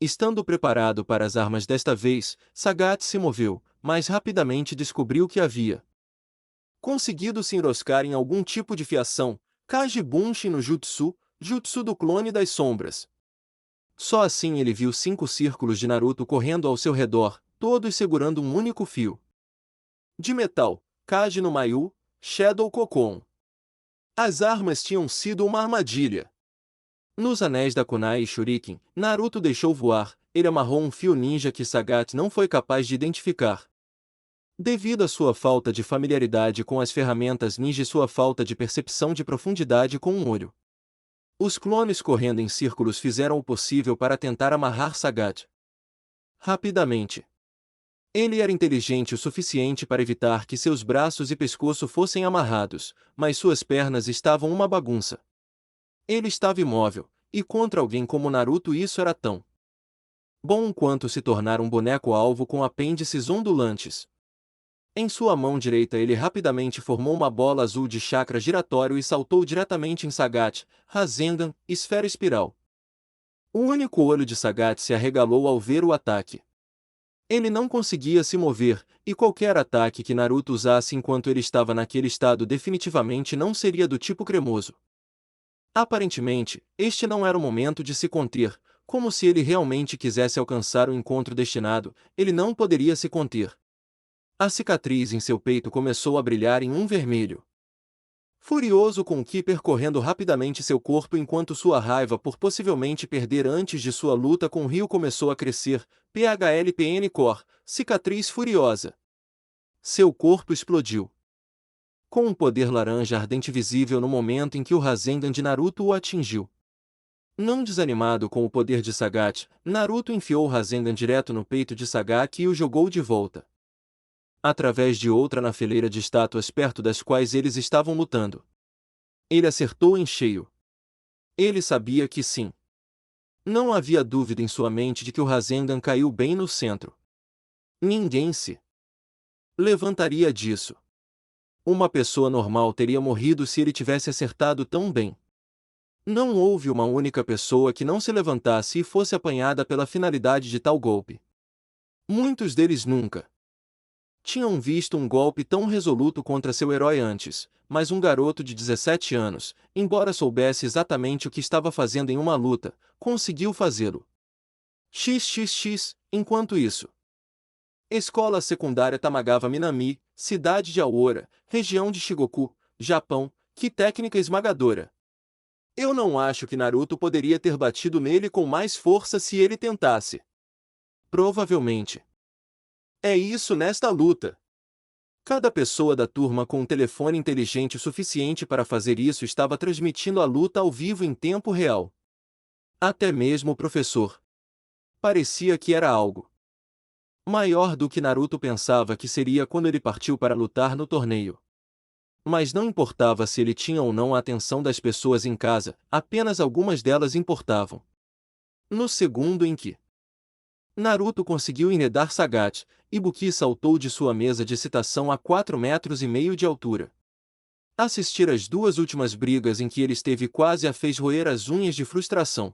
Estando preparado para as armas desta vez, Sagat se moveu, mas rapidamente descobriu que havia conseguido se enroscar em algum tipo de fiação, Kaji Bunshin no Jutsu, Jutsu do clone das sombras. Só assim ele viu 5 círculos de Naruto correndo ao seu redor, todos segurando um único fio de metal, Kaji no Mayu, Shadow Kokon. As armas tinham sido uma armadilha. Nos anéis da Kunai e Shuriken, Naruto deixou voar, ele amarrou um fio ninja que Sagat não foi capaz de identificar. Devido à sua falta de familiaridade com as ferramentas ninja e sua falta de percepção de profundidade com um olho, os clones correndo em círculos fizeram o possível para tentar amarrar Sagat rapidamente. Ele era inteligente o suficiente para evitar que seus braços e pescoço fossem amarrados, mas suas pernas estavam uma bagunça. Ele estava imóvel, e contra alguém como Naruto isso era tão bom quanto se tornar um boneco alvo com apêndices ondulantes. Em sua mão direita ele rapidamente formou uma bola azul de chakra giratório e saltou diretamente em Sagat, Rasengan, esfera espiral. O único olho de Sagat se arregalou ao ver o ataque. Ele não conseguia se mover, e qualquer ataque que Naruto usasse enquanto ele estava naquele estado definitivamente não seria do tipo cremoso. Aparentemente, este não era o momento de se conter, como se ele realmente quisesse alcançar o encontro destinado, ele não poderia se conter. A cicatriz em seu peito começou a brilhar em um vermelho. Furioso com o Ki percorrendo rapidamente seu corpo enquanto sua raiva por possivelmente perder antes de sua luta com Ryu começou a crescer, PHLPN Core, cicatriz furiosa. Seu corpo explodiu com um poder laranja ardente visível no momento em que o Rasengan de Naruto o atingiu. Não desanimado com o poder de Sagat, Naruto enfiou o Rasengan direto no peito de Sagat e o jogou de volta através de outra na fileira de estátuas perto das quais eles estavam lutando. Ele acertou em cheio. Ele sabia que sim. Não havia dúvida em sua mente de que o Rasengan caiu bem no centro. Ninguém se levantaria disso. Uma pessoa normal teria morrido se ele tivesse acertado tão bem. Não houve uma única pessoa que não se levantasse e fosse apanhada pela finalidade de tal golpe. Muitos deles nunca tinham visto um golpe tão resoluto contra seu herói antes, mas um garoto de 17 anos, embora soubesse exatamente o que estava fazendo em uma luta, conseguiu fazê-lo. XXX, enquanto isso. Escola Secundária Tamagawa Minami, cidade de Aora, região de Shigoku, Japão, que técnica esmagadora. Eu não acho que Naruto poderia ter batido nele com mais força se ele tentasse. Provavelmente. É isso nesta luta. Cada pessoa da turma com um telefone inteligente o suficiente para fazer isso estava transmitindo a luta ao vivo em tempo real. Até mesmo o professor. Parecia que era algo maior do que Naruto pensava que seria quando ele partiu para lutar no torneio. Mas não importava se ele tinha ou não a atenção das pessoas em casa, apenas algumas delas importavam. No segundo em que Naruto conseguiu enredar Sagat, Ibuki saltou de sua mesa de citação a 4,5 metros de altura. Assistir às duas últimas brigas em que ele esteve quase a fez roer as unhas de frustração.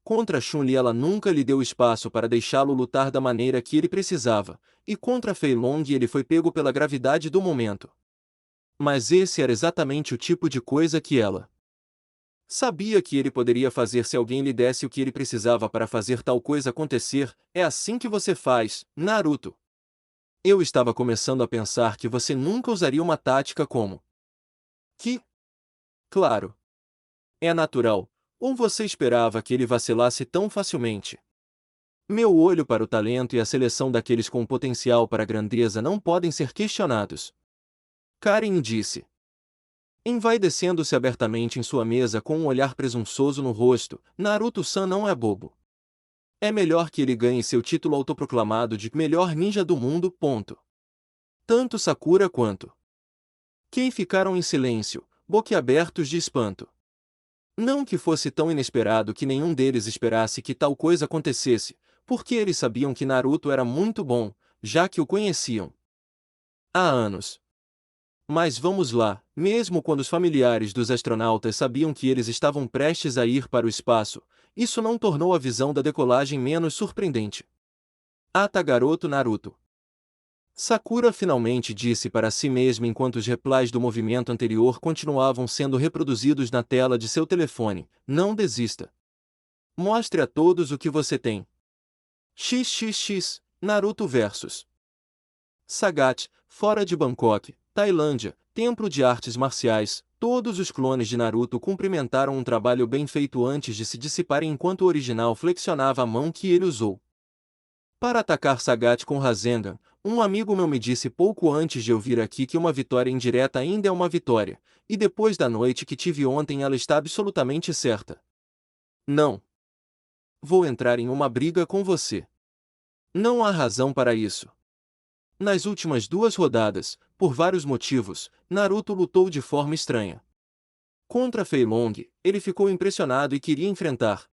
Contra Chun-Li ela nunca lhe deu espaço para deixá-lo lutar da maneira que ele precisava, e contra Fei Long ele foi pego pela gravidade do momento. Mas esse era exatamente o tipo de coisa que ela sabia que ele poderia fazer se alguém lhe desse o que ele precisava para fazer tal coisa acontecer. É assim que você faz, Naruto. Eu estava começando a pensar que você nunca usaria uma tática como que, claro, é natural, ou você esperava que ele vacilasse tão facilmente? Meu olho para o talento e a seleção daqueles com potencial para a grandeza não podem ser questionados. Karen disse, envaidecendo-se abertamente em sua mesa com um olhar presunçoso no rosto. Naruto-san não é bobo. É melhor que ele ganhe seu título autoproclamado de melhor ninja do mundo. Ponto. Tanto Sakura quanto Kei ficaram em silêncio, boquiabertos de espanto. Não que fosse tão inesperado que nenhum deles esperasse que tal coisa acontecesse, porque eles sabiam que Naruto era muito bom, já que o conheciam há anos. Mas vamos lá, mesmo quando os familiares dos astronautas sabiam que eles estavam prestes a ir para o espaço, isso não tornou a visão da decolagem menos surpreendente. Ata garoto Naruto. Sakura finalmente disse para si mesma enquanto os replays do movimento anterior continuavam sendo reproduzidos na tela de seu telefone, não desista. Mostre a todos o que você tem. XXX, Naruto vs Sagat, fora de Bangkok, Tailândia, Templo de Artes Marciais. Todos os clones de Naruto cumprimentaram um trabalho bem feito antes de se dissiparem enquanto o original flexionava a mão que ele usou para atacar Sagat com Rasengan. Um amigo meu me disse pouco antes de eu vir aqui que uma vitória indireta ainda é uma vitória, e depois da noite que tive ontem ela está absolutamente certa. Não vou entrar em uma briga com você. Não há razão para isso. Nas últimas duas rodadas, por vários motivos, Naruto lutou de forma estranha. Contra Fei Long, ele ficou impressionado e queria enfrentar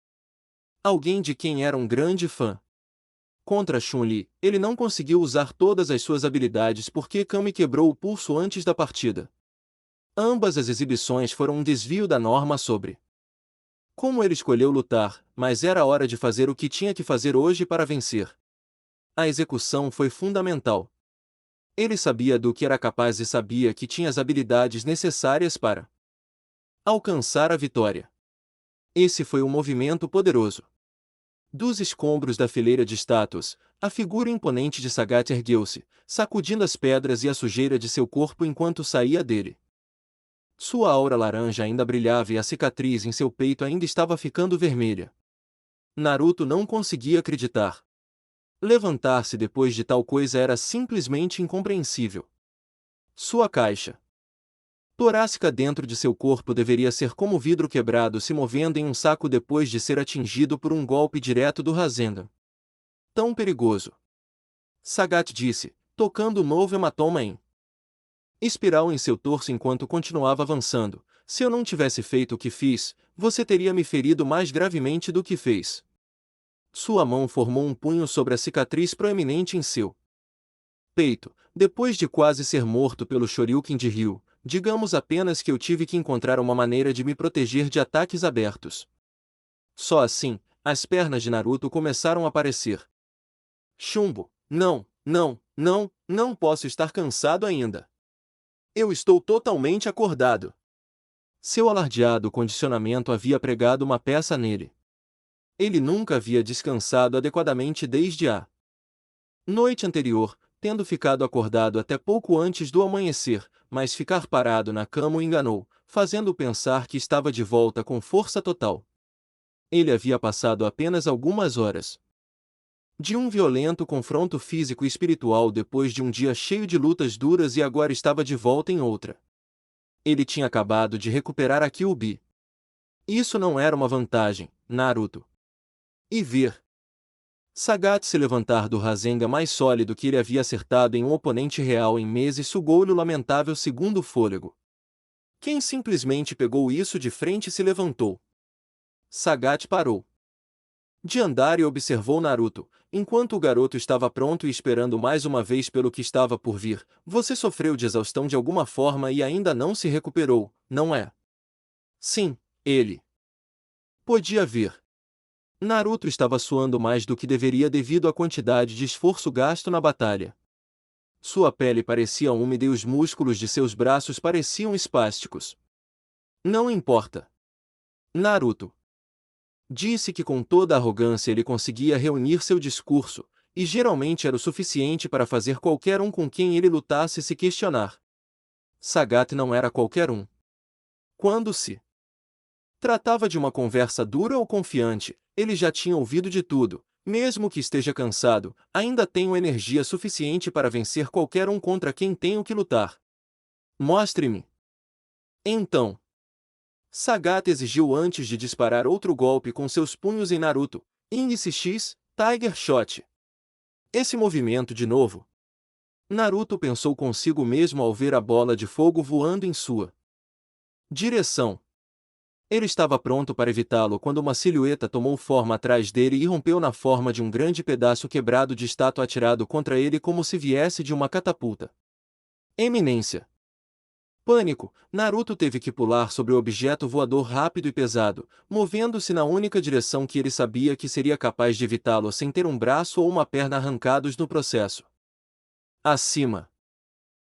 alguém de quem era um grande fã. Contra Chun-Li, ele não conseguiu usar todas as suas habilidades porque Kami quebrou o pulso antes da partida. Ambas as exibições foram um desvio da norma sobre como ele escolheu lutar, mas era hora de fazer o que tinha que fazer hoje para vencer. A execução foi fundamental. Ele sabia do que era capaz e sabia que tinha as habilidades necessárias para alcançar a vitória. Esse foi um movimento poderoso. Dos escombros da fileira de estátuas, a figura imponente de Sagat ergueu-se, sacudindo as pedras e a sujeira de seu corpo enquanto saía dele. Sua aura laranja ainda brilhava e a cicatriz em seu peito ainda estava ficando vermelha. Naruto não conseguia acreditar. Levantar-se depois de tal coisa era simplesmente incompreensível. Sua caixa torácica dentro de seu corpo deveria ser como vidro quebrado se movendo em um saco depois de ser atingido por um golpe direto do Rasengan. Tão perigoso. Sagat disse, tocando o novo hematoma em espiral em seu torso enquanto continuava avançando. Se eu não tivesse feito o que fiz, você teria me ferido mais gravemente do que fez. Sua mão formou um punho sobre a cicatriz proeminente em seu peito. Depois de quase ser morto pelo Shoryuken de Ryu, digamos apenas que eu tive que encontrar uma maneira de me proteger de ataques abertos. Só assim, as pernas de Naruto começaram a aparecer. Chumbo, não posso estar cansado ainda. Eu estou totalmente acordado. Seu alardeado condicionamento havia pregado uma peça nele. Ele nunca havia descansado adequadamente desde a noite anterior, tendo ficado acordado até pouco antes do amanhecer, mas ficar parado na cama o enganou, fazendo-o pensar que estava de volta com força total. Ele havia passado apenas algumas horas de um violento confronto físico e espiritual depois de um dia cheio de lutas duras e agora estava de volta em outra. Ele tinha acabado de recuperar a Kyuubi. Isso não era uma vantagem, Naruto. E ver Sagat se levantar do Rasengan mais sólido que ele havia acertado em um oponente real em meses sugou-lhe o lamentável segundo fôlego. Quem simplesmente pegou isso de frente e se levantou. Sagat parou de andar e observou Naruto, enquanto o garoto estava pronto e esperando mais uma vez pelo que estava por vir. Você sofreu de exaustão de alguma forma e ainda não se recuperou, não é? Sim, ele podia ver Naruto estava suando mais do que deveria devido à quantidade de esforço gasto na batalha. Sua pele parecia úmida e os músculos de seus braços pareciam espásticos. Não importa. Naruto disse que com toda a arrogância ele conseguia reunir seu discurso, e geralmente era o suficiente para fazer qualquer um com quem ele lutasse se questionar. Sagat não era qualquer um. Quando se tratava de uma conversa dura ou confiante, ele já tinha ouvido de tudo. Mesmo que esteja cansado, ainda tenho energia suficiente para vencer qualquer um contra quem tenho que lutar. Mostre-me. Então, Sagat exigiu antes de disparar outro golpe com seus punhos em Naruto. Índice X, Tiger Shot. Esse movimento de novo. Naruto pensou consigo mesmo ao ver a bola de fogo voando em sua direção. Ele estava pronto para evitá-lo quando uma silhueta tomou forma atrás dele e rompeu na forma de um grande pedaço quebrado de estátua atirado contra ele como se viesse de uma catapulta. Eminência. Pânico, Naruto teve que pular sobre o objeto voador rápido e pesado, movendo-se na única direção que ele sabia que seria capaz de evitá-lo sem ter um braço ou uma perna arrancados no processo. Acima.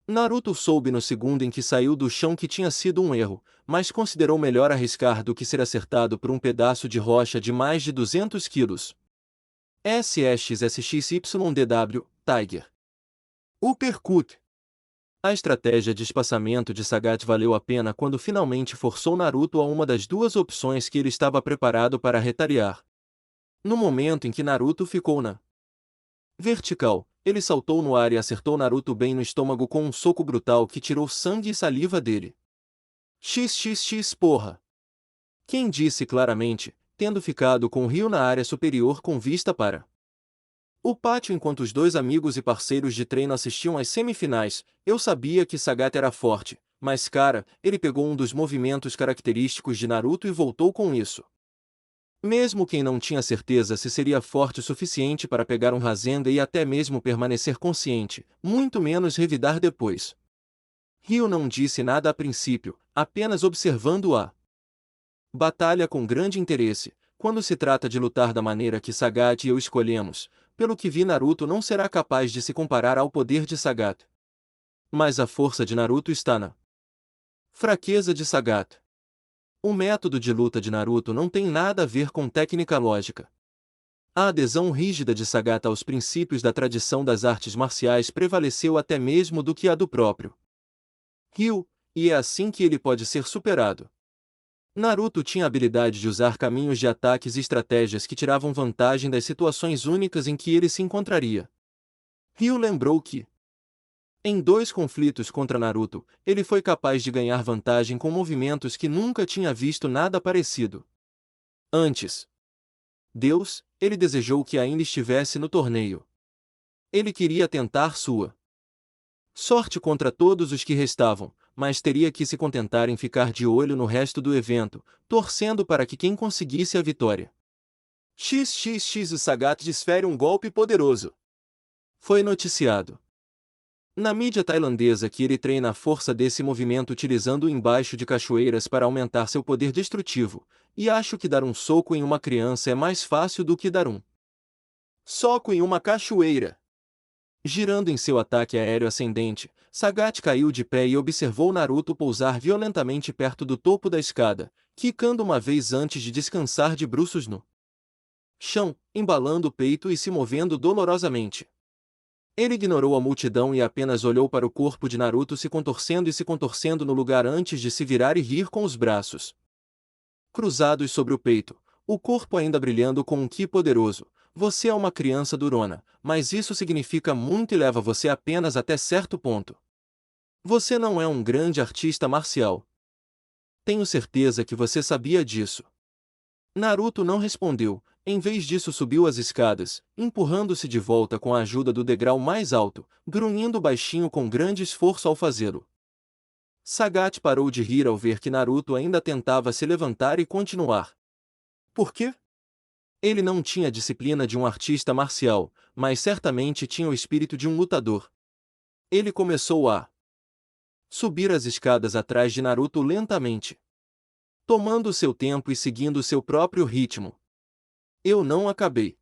Naruto soube no segundo em que saiu do chão que tinha sido um erro, mas considerou melhor arriscar do que ser acertado por um pedaço de rocha de mais de 200 quilos. SXSXYDW, Tiger. Uppercut. A estratégia de espaçamento de Sagat valeu a pena quando finalmente forçou Naruto a uma das duas opções que ele estava preparado para retaliar. No momento em que Naruto ficou na vertical, ele saltou no ar e acertou Naruto bem no estômago com um soco brutal que tirou sangue e saliva dele. XXX porra! Quem disse claramente, tendo ficado com o Ryu na área superior com vista para o pátio enquanto os dois amigos e parceiros de treino assistiam às semifinais, eu sabia que Sagat era forte, mas cara, ele pegou um dos movimentos característicos de Naruto e voltou com isso. Mesmo quem não tinha certeza se seria forte o suficiente para pegar um Rasengan e até mesmo permanecer consciente, muito menos revidar depois. Ryu não disse nada a princípio, apenas observando a batalha com grande interesse. Quando se trata de lutar da maneira que Sagat e eu escolhemos, pelo que vi Naruto não será capaz de se comparar ao poder de Sagat. Mas a força de Naruto está na fraqueza de Sagat. O método de luta de Naruto não tem nada a ver com técnica lógica. A adesão rígida de Sagat aos princípios da tradição das artes marciais prevaleceu até mesmo do que a do próprio Ryu, e é assim que ele pode ser superado. Naruto tinha a habilidade de usar caminhos de ataques e estratégias que tiravam vantagem das situações únicas em que ele se encontraria. Ryu lembrou que, em 2 conflitos contra Naruto, ele foi capaz de ganhar vantagem com movimentos que nunca tinha visto nada parecido. Antes, Deus, ele desejou que ainda estivesse no torneio. Ele queria tentar sua sorte contra todos os que restavam, mas teria que se contentar em ficar de olho no resto do evento, torcendo para que quem conseguisse a vitória. XXX o Sagat desfere um golpe poderoso. Foi noticiado na mídia tailandesa que ele treina a força desse movimento utilizando o embaixo de cachoeiras para aumentar seu poder destrutivo, e acho que dar um soco em uma criança é mais fácil do que dar um soco em uma cachoeira. Girando em seu ataque aéreo ascendente, Sagat caiu de pé e observou Naruto pousar violentamente perto do topo da escada, quicando uma vez antes de descansar de bruços no chão, embalando o peito e se movendo dolorosamente. Ele ignorou a multidão e apenas olhou para o corpo de Naruto se contorcendo no lugar antes de se virar e rir com os braços cruzados sobre o peito, o corpo ainda brilhando com um ki poderoso. Você é uma criança durona, mas isso significa muito e leva você apenas até certo ponto. Você não é um grande artista marcial. Tenho certeza que você sabia disso. Naruto não respondeu, em vez disso subiu as escadas, empurrando-se de volta com a ajuda do degrau mais alto, grunhindo baixinho com grande esforço ao fazê-lo. Sagat parou de rir ao ver que Naruto ainda tentava se levantar e continuar. Por quê? Ele não tinha a disciplina de um artista marcial, mas certamente tinha o espírito de um lutador. Ele começou a subir as escadas atrás de Naruto lentamente, tomando seu tempo e seguindo seu próprio ritmo. Eu não acabei.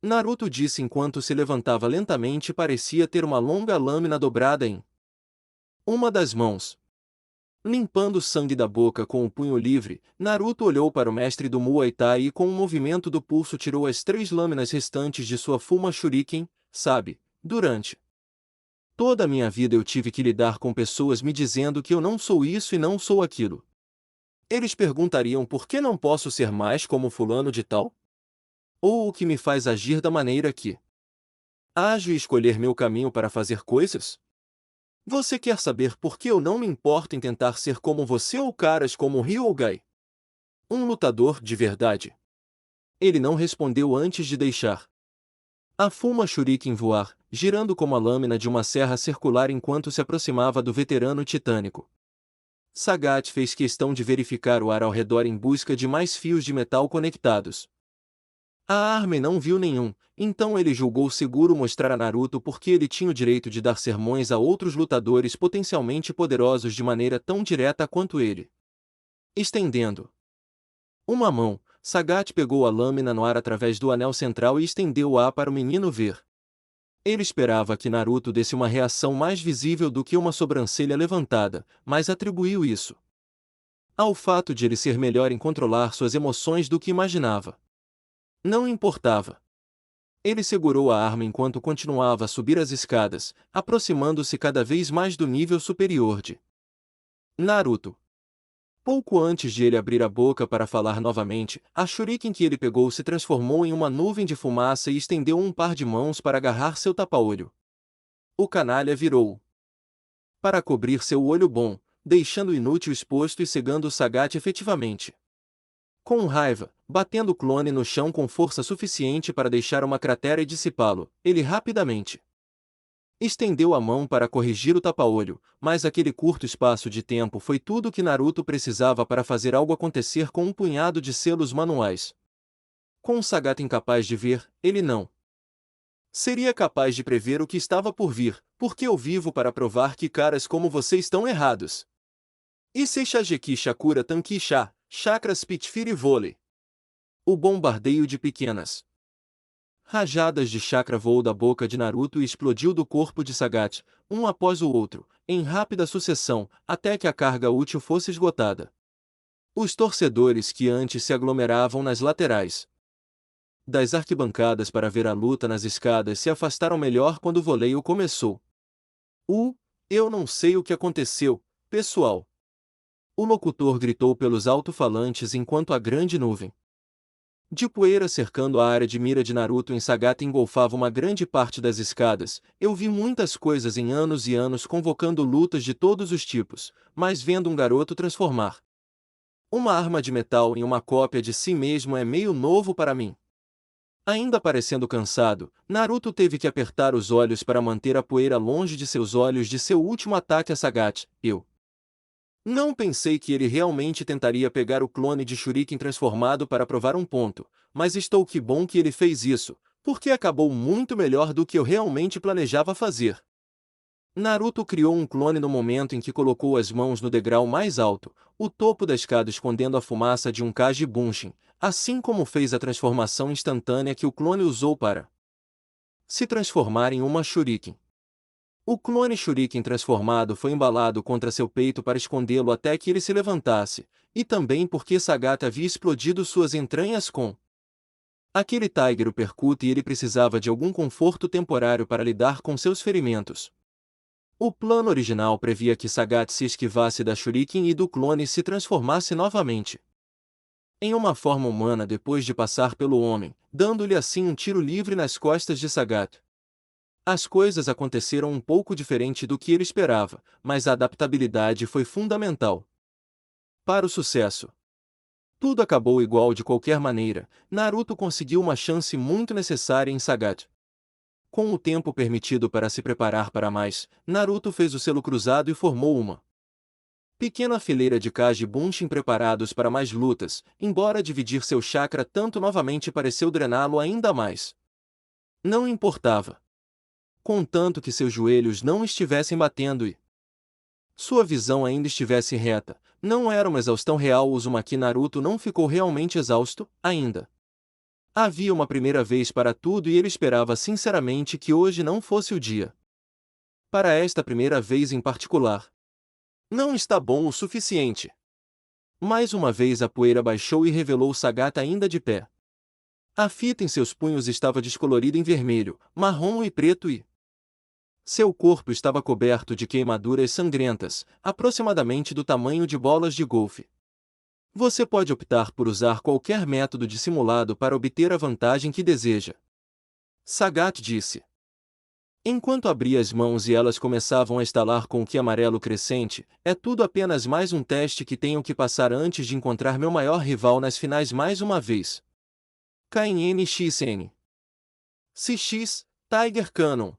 Naruto disse enquanto se levantava lentamente e parecia ter uma longa lâmina dobrada em uma das mãos. Limpando o sangue da boca com o punho livre, Naruto olhou para o mestre do Muay Thai e com um movimento do pulso tirou as 3 lâminas restantes de sua Fuma Shuriken, sabe, durante toda a minha vida eu tive que lidar com pessoas me dizendo que eu não sou isso e não sou aquilo. Eles perguntariam por que não posso ser mais como fulano de tal? Ou o que me faz agir da maneira que ajo e escolher meu caminho para fazer coisas? Você quer saber por que eu não me importo em tentar ser como você ou caras como Hyugai? Um lutador de verdade. Ele não respondeu antes de deixar a Fuma Shuriken voar, girando como a lâmina de uma serra circular enquanto se aproximava do veterano titânico. Sagat fez questão de verificar o ar ao redor em busca de mais fios de metal conectados. A Armin não viu nenhum, então ele julgou seguro mostrar a Naruto porque ele tinha o direito de dar sermões a outros lutadores potencialmente poderosos de maneira tão direta quanto ele. Estendendo uma mão, Sagat pegou a lâmina no ar através do anel central e estendeu-a para o menino ver. Ele esperava que Naruto desse uma reação mais visível do que uma sobrancelha levantada, mas atribuiu isso ao fato de ele ser melhor em controlar suas emoções do que imaginava. Não importava. Ele segurou a arma enquanto continuava a subir as escadas, aproximando-se cada vez mais do nível superior de Naruto. Pouco antes de ele abrir a boca para falar novamente, a shuriken que ele pegou se transformou em uma nuvem de fumaça e estendeu um par de mãos para agarrar seu tapa-olho. O canalha virou para cobrir seu olho bom, deixando o inútil exposto e cegando o Sagat efetivamente. Com raiva, batendo o clone no chão com força suficiente para deixar uma cratera e dissipá-lo, ele rapidamente estendeu a mão para corrigir o tapa-olho, mas aquele curto espaço de tempo foi tudo o que Naruto precisava para fazer algo acontecer com um punhado de selos manuais. Com o Sagat incapaz de ver, ele não seria capaz de prever o que estava por vir, porque eu vivo para provar que caras como você estão errados. Issei Shageki Shakura Tanki Sha, Chakra Spitfire Volley. O bombardeio de pequenas rajadas de chakra voou da boca de Naruto e explodiu do corpo de Sagat, um após o outro, em rápida sucessão, até que a carga útil fosse esgotada. Os torcedores que antes se aglomeravam nas laterais das arquibancadas para ver a luta nas escadas se afastaram melhor quando o voleio começou. Eu não sei o que aconteceu, pessoal. O locutor gritou pelos alto-falantes enquanto a grande nuvem de poeira cercando a área de mira de Naruto em Sagat engolfava uma grande parte das escadas. Eu vi muitas coisas em anos e anos convocando lutas de todos os tipos, mas vendo um garoto transformar uma arma de metal em uma cópia de si mesmo é meio novo para mim. Ainda parecendo cansado, Naruto teve que apertar os olhos para manter a poeira longe de seus olhos de seu último ataque a Sagat. Eu não pensei que ele realmente tentaria pegar o clone de Shuriken transformado para provar um ponto, mas estou que bom que ele fez isso, porque acabou muito melhor do que eu realmente planejava fazer. Naruto criou um clone no momento em que colocou as mãos no degrau mais alto, o topo da escada escondendo a fumaça de um Kage Bunshin, assim como fez a transformação instantânea que o clone usou para se transformar em uma Shuriken. O clone Shuriken transformado foi embalado contra seu peito para escondê-lo até que ele se levantasse, e também porque Sagat havia explodido suas entranhas com aquele Tiger Uppercut e ele precisava de algum conforto temporário para lidar com seus ferimentos. O plano original previa que Sagat se esquivasse da Shuriken e do clone se transformasse novamente em uma forma humana depois de passar pelo homem, dando-lhe assim um tiro livre nas costas de Sagat. As coisas aconteceram um pouco diferente do que ele esperava, mas a adaptabilidade foi fundamental para o sucesso. Tudo acabou igual de qualquer maneira. Naruto conseguiu uma chance muito necessária em Sagat. Com o tempo permitido para se preparar para mais, Naruto fez o selo cruzado e formou uma pequena fileira de Kage Bunshin preparados para mais lutas, embora dividir seu chakra tanto novamente pareceu drená-lo ainda mais. Não importava. Contanto que seus joelhos não estivessem batendo e sua visão ainda estivesse reta, não era uma exaustão real. O Uzumaki Naruto não ficou realmente exausto, ainda. Havia uma primeira vez para tudo e ele esperava sinceramente que hoje não fosse o dia. Para esta primeira vez em particular. Não está bom o suficiente. Mais uma vez a poeira baixou e revelou Sagat ainda de pé. A fita em seus punhos estava descolorida em vermelho, marrom e preto e seu corpo estava coberto de queimaduras sangrentas, aproximadamente do tamanho de bolas de golfe. Você pode optar por usar qualquer método dissimulado para obter a vantagem que deseja. Sagat disse. Enquanto abria as mãos e elas começavam a estalar com o que amarelo crescente, é tudo apenas mais um teste que tenho que passar antes de encontrar meu maior rival nas finais mais uma vez. KNXN. CX, Tiger Cannon.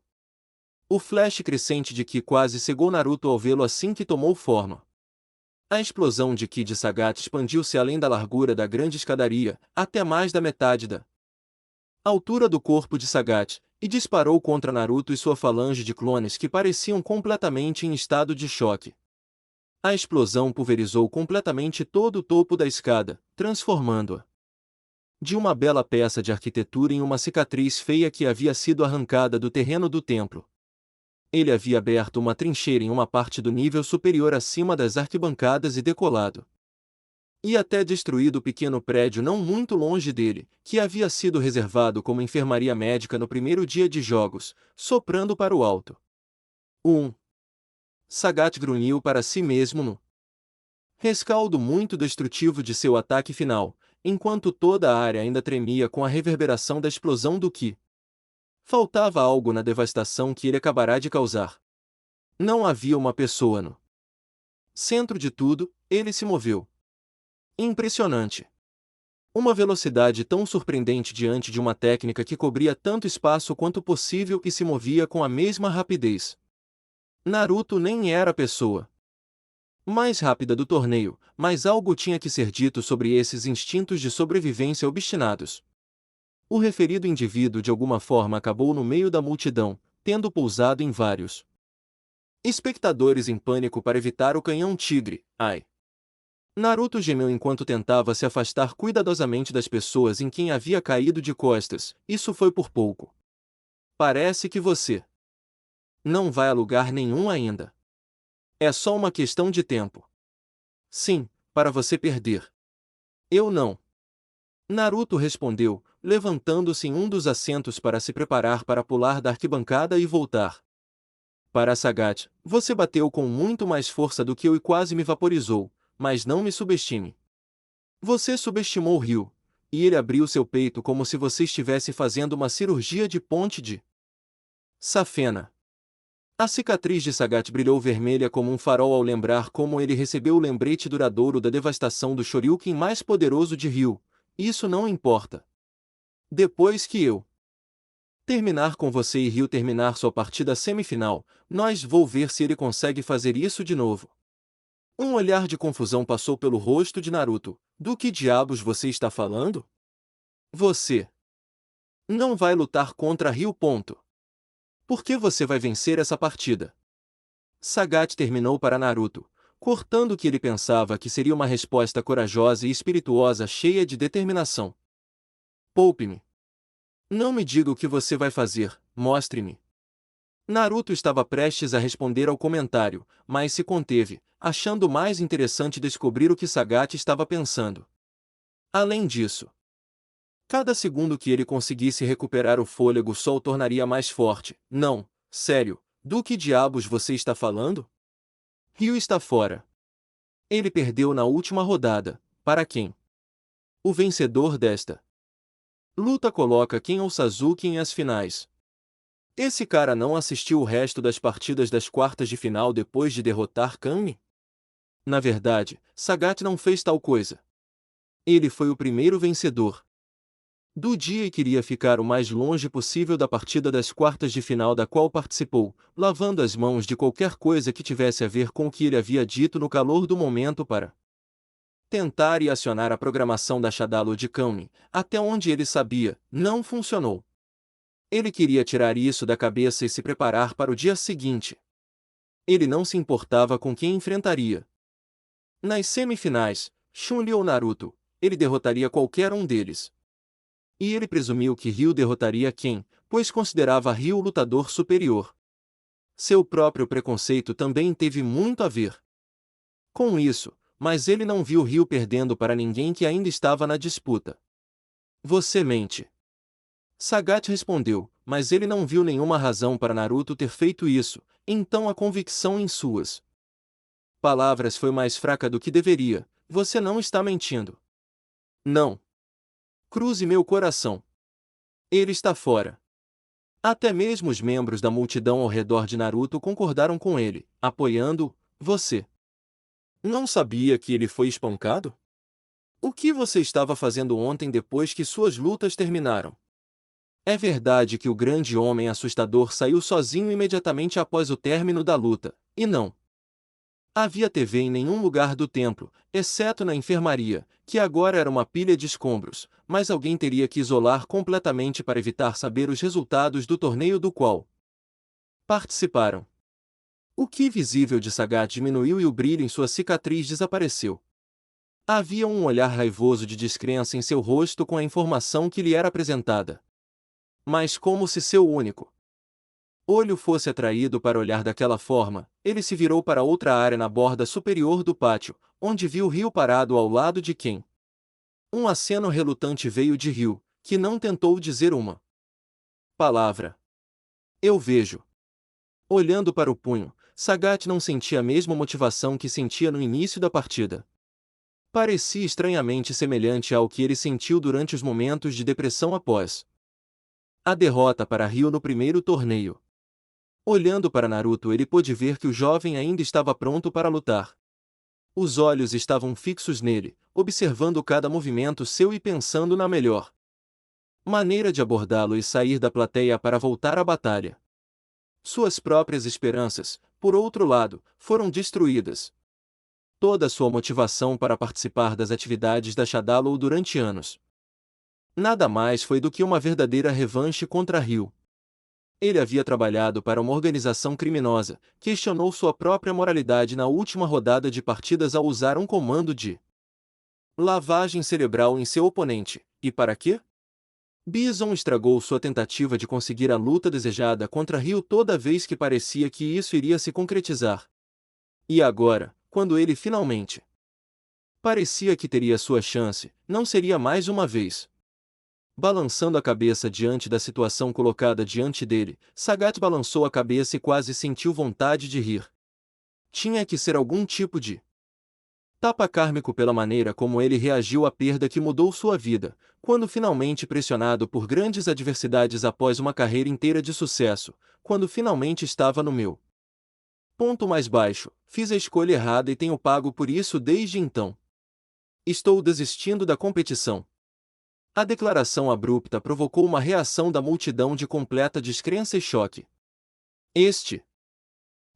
O flash crescente de Ki quase cegou Naruto ao vê-lo assim que tomou forma. A explosão de Ki de Sagat expandiu-se além da largura da grande escadaria, até mais da metade da altura do corpo de Sagat, e disparou contra Naruto e sua falange de clones que pareciam completamente em estado de choque. A explosão pulverizou completamente todo o topo da escada, transformando-a de uma bela peça de arquitetura em uma cicatriz feia que havia sido arrancada do terreno do templo. Ele havia aberto uma trincheira em uma parte do nível superior acima das arquibancadas e decolado. E até destruído o pequeno prédio não muito longe dele, que havia sido reservado como enfermaria médica no primeiro dia de jogos, soprando para o alto. Sagat grunhiu para si mesmo no rescaldo muito destrutivo de seu ataque final, enquanto toda a área ainda tremia com a reverberação da explosão do Ki. Faltava algo na devastação que ele acabará de causar. Não havia uma pessoa no centro de tudo, ele se moveu. Impressionante. Uma velocidade tão surpreendente diante de uma técnica que cobria tanto espaço quanto possível e se movia com a mesma rapidez. Naruto nem era a pessoa mais rápida do torneio, mas algo tinha que ser dito sobre esses instintos de sobrevivência obstinados. O referido indivíduo de alguma forma acabou no meio da multidão, tendo pousado em vários espectadores em pânico para evitar o canhão tigre. Ai! Naruto gemeu enquanto tentava se afastar cuidadosamente das pessoas em quem havia caído de costas. Isso foi por pouco. Parece que você não vai a lugar nenhum ainda. É só uma questão de tempo. Sim, para você perder. Eu não. Naruto respondeu, levantando-se em um dos assentos para se preparar para pular da arquibancada e voltar. Para Sagat, você bateu com muito mais força do que eu e quase me vaporizou, mas não me subestime. Você subestimou Ryu, e ele abriu seu peito como se você estivesse fazendo uma cirurgia de ponte de safena. A cicatriz de Sagat brilhou vermelha como um farol ao lembrar como ele recebeu o lembrete duradouro da devastação do Shoryuken mais poderoso de Ryu. Isso não importa. Depois que eu terminar com você e Ryu terminar sua partida semifinal, nós vou ver se ele consegue fazer isso de novo. Um olhar de confusão passou pelo rosto de Naruto. Do que diabos você está falando? Você não vai lutar contra Ryu. Por que você vai vencer essa partida? Sagat terminou para Naruto, cortando o que ele pensava que seria uma resposta corajosa e espirituosa cheia de determinação. Poupe-me. Não me diga o que você vai fazer, mostre-me. Naruto estava prestes a responder ao comentário, mas se conteve, achando mais interessante descobrir o que Sagat estava pensando. Além disso, cada segundo que ele conseguisse recuperar o fôlego só o tornaria mais forte. Não, sério, do que diabos você está falando? Ryu está fora. Ele perdeu na última rodada. Para quem? O vencedor desta luta coloca Ken ou Sasuke em as finais. Esse cara não assistiu o resto das partidas das quartas de final depois de derrotar Kami? Na verdade, Sagat não fez tal coisa. Ele foi o primeiro vencedor do dia e queria ficar o mais longe possível da partida das quartas de final da qual participou, lavando as mãos de qualquer coisa que tivesse a ver com o que ele havia dito no calor do momento para tentar e acionar a programação da Shadalo de Kami, até onde ele sabia, não funcionou. Ele queria tirar isso da cabeça e se preparar para o dia seguinte. Ele não se importava com quem enfrentaria. Nas semifinais, Chun-Li ou Naruto, ele derrotaria qualquer um deles. e ele presumiu que Ryu derrotaria Ken, pois considerava Ryu o lutador superior. Seu próprio preconceito também teve muito a ver com isso, mas ele não viu Ryu perdendo para ninguém que ainda estava na disputa. Você mente. Sagat respondeu, mas ele não viu nenhuma razão para Naruto ter feito isso, então a convicção em suas palavras foi mais fraca do que deveria. Você não está mentindo. Não. Cruze meu coração. Ele está fora. Até mesmo os membros da multidão ao redor de Naruto concordaram com ele, apoiando você. Não sabia que ele foi espancado? O que você estava fazendo ontem depois que suas lutas terminaram? É verdade que o grande homem assustador saiu sozinho imediatamente após o término da luta, e não havia TV em nenhum lugar do templo, exceto na enfermaria, que agora era uma pilha de escombros, mas alguém teria que isolar completamente para evitar saber os resultados do torneio do qual participaram. O ki visível de Sagat diminuiu e o brilho em sua cicatriz desapareceu. Havia um olhar raivoso de descrença em seu rosto com a informação que lhe era apresentada. Mas como se seu único olho fosse atraído para olhar daquela forma, ele se virou para outra área na borda superior do pátio, onde viu Ryu parado ao lado de Ken. Um aceno relutante veio de Ryu, que não tentou dizer uma palavra. Eu vejo. Olhando para o punho, Sagat não sentia a mesma motivação que sentia no início da partida. Parecia estranhamente semelhante ao que ele sentiu durante os momentos de depressão após a derrota para Ryu no primeiro torneio. Olhando para Naruto, ele pôde ver que o jovem ainda estava pronto para lutar. Os olhos estavam fixos nele, observando cada movimento seu e pensando na melhor maneira de abordá-lo e sair da plateia para voltar à batalha. Suas próprias esperanças, por outro lado, foram destruídas. Toda sua motivação para participar das atividades da Shadaloo durante anos nada mais foi do que uma verdadeira revanche contra Ryu. Ele havia trabalhado para uma organização criminosa, questionou sua própria moralidade na última rodada de partidas ao usar um comando de lavagem cerebral em seu oponente. E para quê? Bison estragou sua tentativa de conseguir a luta desejada contra Ryu toda vez que parecia que isso iria se concretizar. E agora, quando ele finalmente parecia que teria sua chance, não seria mais uma vez. Balançando a cabeça diante da situação colocada diante dele, Sagat balançou a cabeça e quase sentiu vontade de rir. Tinha que ser algum tipo de tapa kármico pela maneira como ele reagiu à perda que mudou sua vida, quando finalmente pressionado por grandes adversidades após uma carreira inteira de sucesso, quando finalmente estava no meu ponto mais baixo, fiz a escolha errada e tenho pago por isso desde então. Estou desistindo da competição. A declaração abrupta provocou uma reação da multidão de completa descrença e choque. Este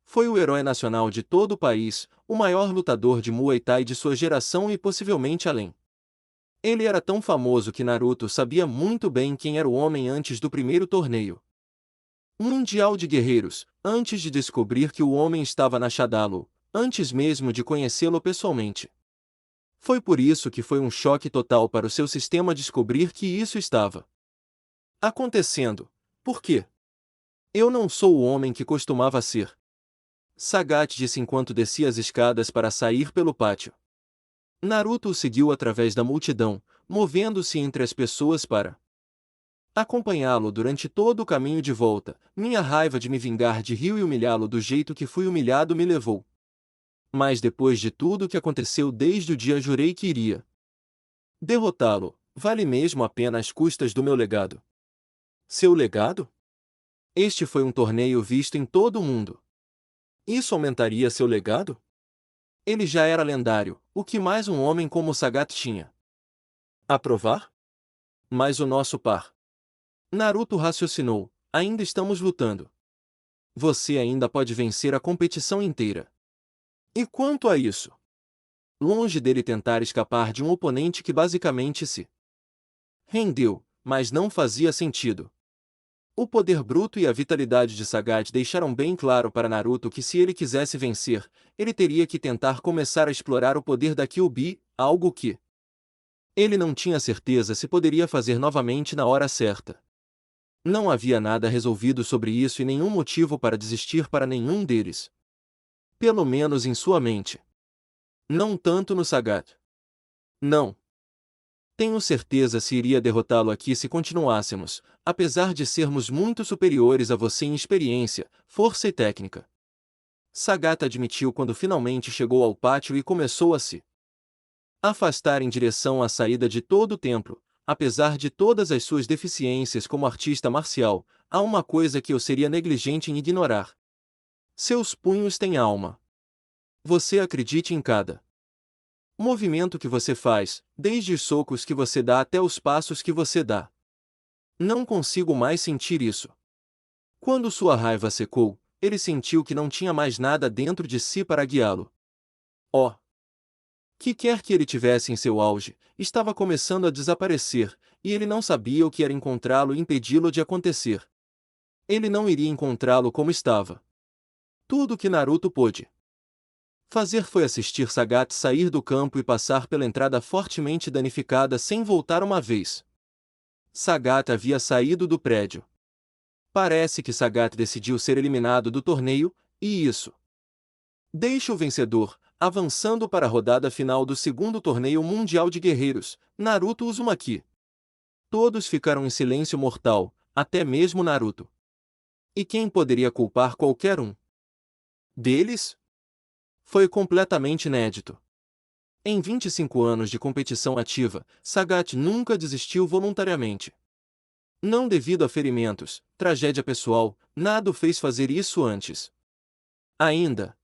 foi o herói nacional de todo o país, o maior lutador de Muay Thai de sua geração e possivelmente além. Ele era tão famoso que Naruto sabia muito bem quem era o homem antes do primeiro torneio mundial de guerreiros, antes de descobrir que o homem estava na Shadaloo, antes mesmo de conhecê-lo pessoalmente. Foi por isso que foi um choque total para o seu sistema descobrir que isso estava acontecendo. Por quê? Eu não sou o homem que costumava ser. Sagat disse enquanto descia as escadas para sair pelo pátio. Naruto o seguiu através da multidão, movendo-se entre as pessoas para acompanhá-lo durante todo o caminho de volta. Minha raiva de me vingar de Ryu e humilhá-lo do jeito que fui humilhado me levou. Mas depois de tudo o que aconteceu desde o dia jurei que iria derrotá-lo. Vale mesmo a pena às custas do meu legado. Seu legado? Este foi um torneio visto em todo o mundo. Isso aumentaria seu legado? Ele já era lendário, o que mais um homem como Sagat tinha a provar? Mas o nosso par. Naruto raciocinou, ainda estamos lutando. Você ainda pode vencer a competição inteira. E quanto a isso? Longe dele tentar escapar de um oponente que basicamente se rendeu, mas não fazia sentido. O poder bruto e a vitalidade de Sagat deixaram bem claro para Naruto que se ele quisesse vencer, ele teria que tentar começar a explorar o poder da Kyuubi, algo que Ele não tinha certeza se poderia fazer novamente na hora certa. Não havia nada resolvido sobre isso e nenhum motivo para desistir para nenhum deles. Pelo menos em sua mente. Não tanto no Sagat. Não. Tenho certeza se iria derrotá-lo aqui se continuássemos, apesar de sermos muito superiores a você em experiência, força e técnica. Sagat admitiu quando finalmente chegou ao pátio e começou a se afastar em direção à saída de todo o templo. Apesar de todas as suas deficiências como artista marcial, há uma coisa que eu seria negligente em ignorar. Seus punhos têm alma. Você acredite em cada movimento que você faz, desde os socos que você dá até os passos que você dá. Não consigo mais sentir isso. Quando sua raiva secou, ele sentiu que não tinha mais nada dentro de si para guiá-lo. Oh! Que quer que ele tivesse em seu auge, estava começando a desaparecer, e ele não sabia o que era encontrá-lo e impedi-lo de acontecer. Ele não iria encontrá-lo como estava. Tudo o que Naruto pôde fazer foi assistir Sagat sair do campo e passar pela entrada fortemente danificada sem voltar uma vez. Sagat havia saído do prédio. Parece que Sagat decidiu ser eliminado do torneio, e isso deixa o vencedor, avançando para a rodada final do segundo torneio mundial de guerreiros, Naruto Uzumaki. Todos ficaram em silêncio mortal, até mesmo Naruto. E quem poderia culpar qualquer um deles? Foi completamente inédito. Em 25 anos de competição ativa, Sagat nunca desistiu voluntariamente. Não devido a ferimentos, tragédia pessoal, nada o fez fazer isso antes. Ainda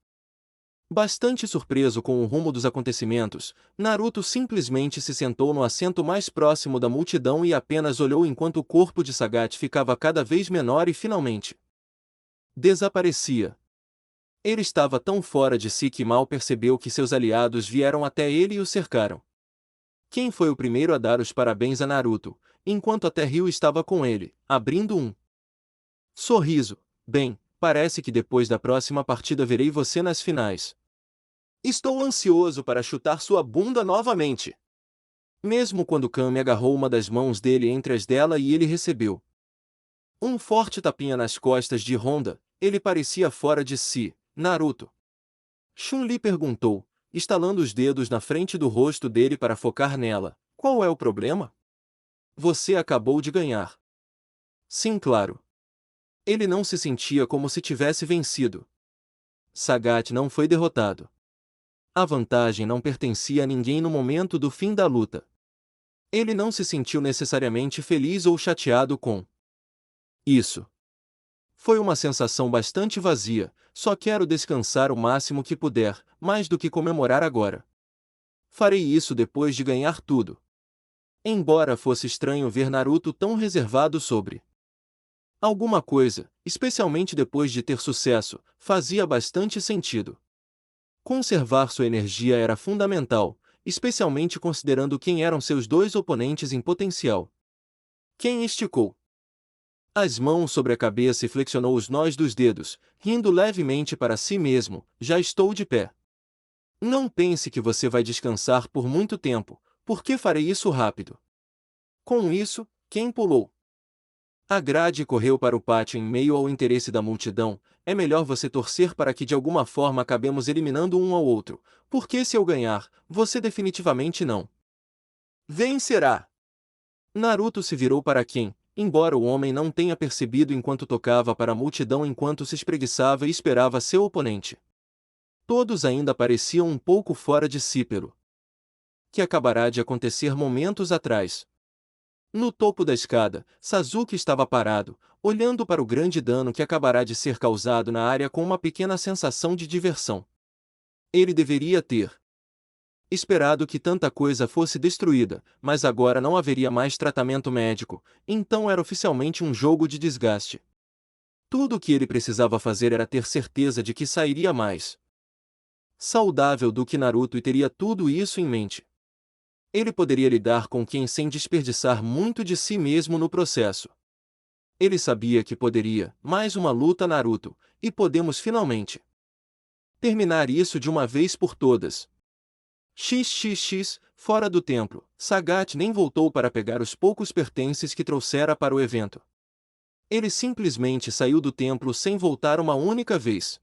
bastante surpreso com o rumo dos acontecimentos, Naruto simplesmente se sentou no assento mais próximo da multidão e apenas olhou enquanto o corpo de Sagat ficava cada vez menor e finalmente desaparecia. Ele estava tão fora de si que mal percebeu que seus aliados vieram até ele e o cercaram. Quem foi o primeiro a dar os parabéns a Naruto, enquanto até Ryu estava com ele, abrindo um sorriso? Bem, parece que depois da próxima partida verei você nas finais. Estou ansioso para chutar sua bunda novamente. Mesmo quando Kami agarrou uma das mãos dele entre as dela e ele recebeu um forte tapinha nas costas de Honda, ele parecia fora de si. Naruto. Chun-Li perguntou, estalando os dedos na frente do rosto dele para focar nela. Qual é o problema? Você acabou de ganhar. Sim, claro. Ele não se sentia como se tivesse vencido. Sagat não foi derrotado. A vantagem não pertencia a ninguém no momento do fim da luta. Ele não se sentiu necessariamente feliz ou chateado com isso. Foi uma sensação bastante vazia, só quero descansar o máximo que puder, mais do que comemorar agora. Farei isso depois de ganhar tudo. Embora fosse estranho ver Naruto tão reservado sobre alguma coisa, especialmente depois de ter sucesso, fazia bastante sentido. Conservar sua energia era fundamental, especialmente considerando quem eram seus dois oponentes em potencial. Quem esticou as mãos sobre a cabeça e flexionou os nós dos dedos, rindo levemente para si mesmo, já estou de pé. Não pense que você vai descansar por muito tempo, porque farei isso rápido. Com isso, quem pulou a grade e correu para o pátio em meio ao interesse da multidão, é melhor você torcer para que de alguma forma acabemos eliminando um ao outro, porque se eu ganhar, você definitivamente não vencerá. Naruto se virou para quem, embora o homem não tenha percebido enquanto tocava para a multidão enquanto se espreguiçava e esperava seu oponente. Todos ainda pareciam um pouco fora de si pelo que acabará de acontecer momentos atrás. No topo da escada, Sasuke estava parado, olhando para o grande dano que acabará de ser causado na área com uma pequena sensação de diversão. Ele deveria ter esperado que tanta coisa fosse destruída, mas agora não haveria mais tratamento médico, então era oficialmente um jogo de desgaste. Tudo o que ele precisava fazer era ter certeza de que sairia mais saudável do que Naruto e teria tudo isso em mente. Ele poderia lidar com quem sem desperdiçar muito de si mesmo no processo. Ele sabia que poderia, mais uma luta Naruto, e podemos finalmente terminar isso de uma vez por todas. XXX, fora do templo, Sagat nem voltou para pegar os poucos pertences que trouxera para o evento. Ele simplesmente saiu do templo sem voltar uma única vez.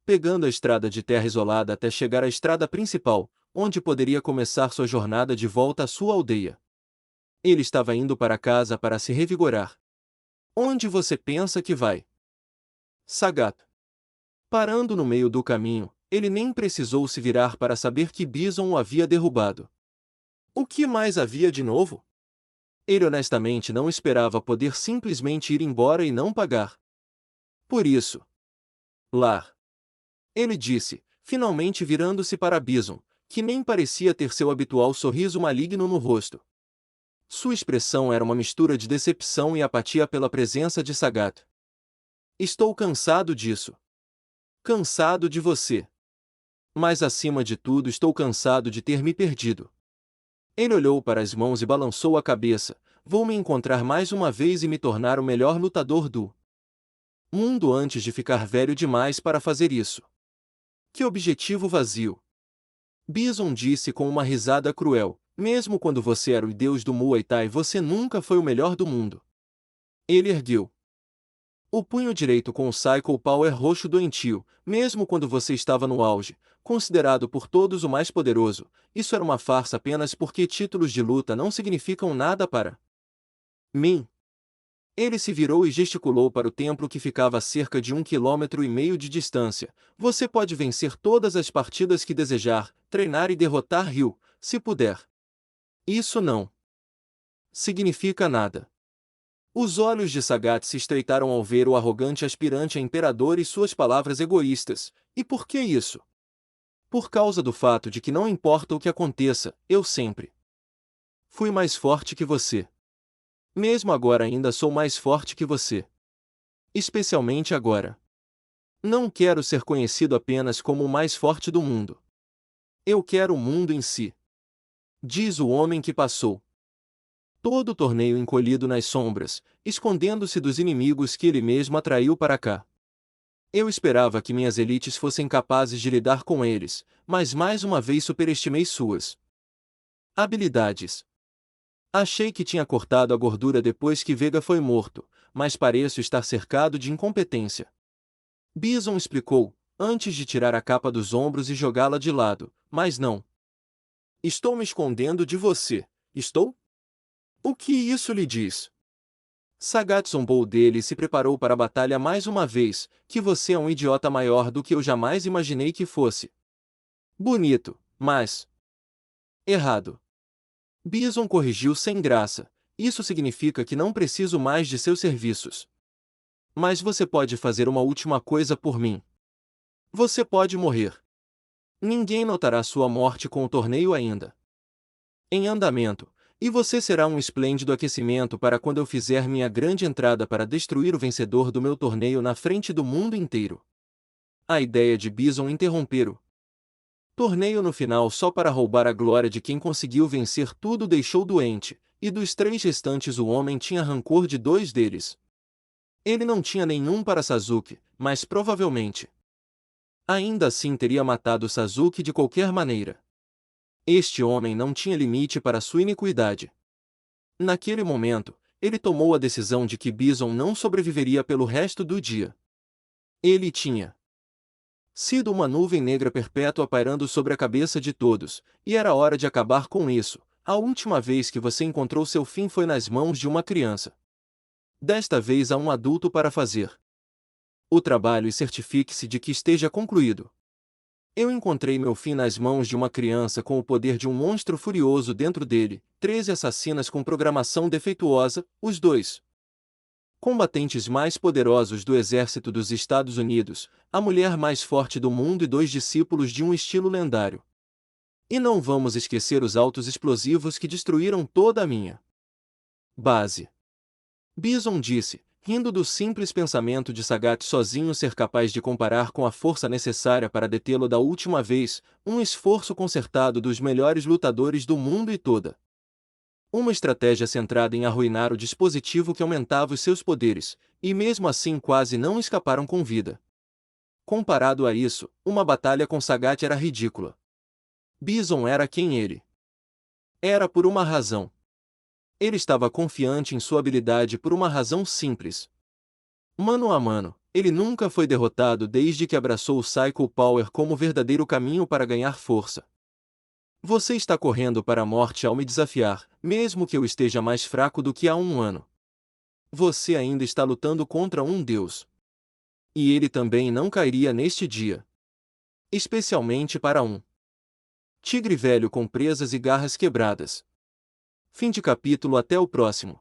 Pegando a estrada de terra isolada até chegar à estrada principal, onde poderia começar sua jornada de volta à sua aldeia. Ele estava indo para casa para se revigorar. Onde você pensa que vai? Sagat. Parando no meio do caminho, ele nem precisou se virar para saber que Bison o havia derrubado. O que mais havia de novo? Ele honestamente não esperava poder simplesmente ir embora e não pagar. Por isso. Lar. Ele disse, finalmente virando-se para Bison, que nem parecia ter seu habitual sorriso maligno no rosto. Sua expressão era uma mistura de decepção e apatia pela presença de Sagat. Estou cansado disso. Cansado de você. Mas acima de tudo estou cansado de ter me perdido. Ele olhou para as mãos e balançou a cabeça. Vou me encontrar mais uma vez e me tornar o melhor lutador do mundo antes de ficar velho demais para fazer isso. Que objetivo vazio. Bison disse com uma risada cruel. Mesmo quando você era o deus do Muay Thai, você nunca foi o melhor do mundo. Ele ergueu o punho direito com o Psycho Power roxo doentio. Mesmo quando você estava no auge, considerado por todos o mais poderoso, isso era uma farsa apenas porque títulos de luta não significam nada para mim. Ele se virou e gesticulou para o templo que ficava a cerca de 1,5 km de distância. Você pode vencer todas as partidas que desejar, treinar e derrotar Ryu, se puder. Isso não significa nada. Os olhos de Sagat se estreitaram ao ver o arrogante aspirante a imperador e suas palavras egoístas. E por que isso? Por causa do fato de que não importa o que aconteça, eu sempre fui mais forte que você. Mesmo agora ainda sou mais forte que você. Especialmente agora. Não quero ser conhecido apenas como o mais forte do mundo. Eu quero o mundo em si. Diz o homem que passou todo o torneio encolhido nas sombras, escondendo-se dos inimigos que ele mesmo atraiu para cá. Eu esperava que minhas elites fossem capazes de lidar com eles, mas mais uma vez superestimei suas habilidades. Achei que tinha cortado a gordura depois que Vega foi morto, mas pareço estar cercado de incompetência. Bison explicou, antes de tirar a capa dos ombros e jogá-la de lado, mas não. Estou me escondendo de você, estou? O que isso lhe diz? Sagat zombou dele e se preparou para a batalha mais uma vez, que você é um idiota maior do que eu jamais imaginei que fosse. Bonito, mas errado. Bison corrigiu sem graça. Isso significa que não preciso mais de seus serviços. Mas você pode fazer uma última coisa por mim. Você pode morrer. Ninguém notará sua morte com o torneio ainda em andamento, e você será um esplêndido aquecimento para quando eu fizer minha grande entrada para destruir o vencedor do meu torneio na frente do mundo inteiro. A ideia de Bison interromper o torneio no final só para roubar a glória de quem conseguiu vencer tudo deixou doente, e dos 3 restantes o homem tinha rancor de 2 deles. Ele não tinha nenhum para Sasuke, mas provavelmente ainda assim teria matado Sasuke de qualquer maneira. Este homem não tinha limite para sua iniquidade. Naquele momento, ele tomou a decisão de que Bison não sobreviveria pelo resto do dia. Ele tinha sido uma nuvem negra perpétua pairando sobre a cabeça de todos, e era hora de acabar com isso. A última vez que você encontrou seu fim foi nas mãos de uma criança. Desta vez há um adulto para fazer o trabalho e certifique-se de que esteja concluído. Eu encontrei meu fim nas mãos de uma criança com o poder de um monstro furioso dentro dele, 13 assassinas com programação defeituosa, os 2 combatentes mais poderosos do exército dos Estados Unidos, a mulher mais forte do mundo e 2 discípulos de um estilo lendário. E não vamos esquecer os autos explosivos que destruíram toda a minha base. Bison disse, rindo do simples pensamento de Sagat sozinho ser capaz de comparar com a força necessária para detê-lo da última vez, um esforço concertado dos melhores lutadores do mundo e toda uma estratégia centrada em arruinar o dispositivo que aumentava os seus poderes, e mesmo assim quase não escaparam com vida. Comparado a isso, uma batalha com Sagat era ridícula. Bison era quem ele era por uma razão. Ele estava confiante em sua habilidade por uma razão simples. Mano a mano, ele nunca foi derrotado desde que abraçou o Psycho Power como verdadeiro caminho para ganhar força. Você está correndo para a morte ao me desafiar, mesmo que eu esteja mais fraco do que há um ano. Você ainda está lutando contra um deus. E ele também não cairia neste dia. Especialmente para um tigre velho com presas e garras quebradas. Fim de capítulo. Até o próximo.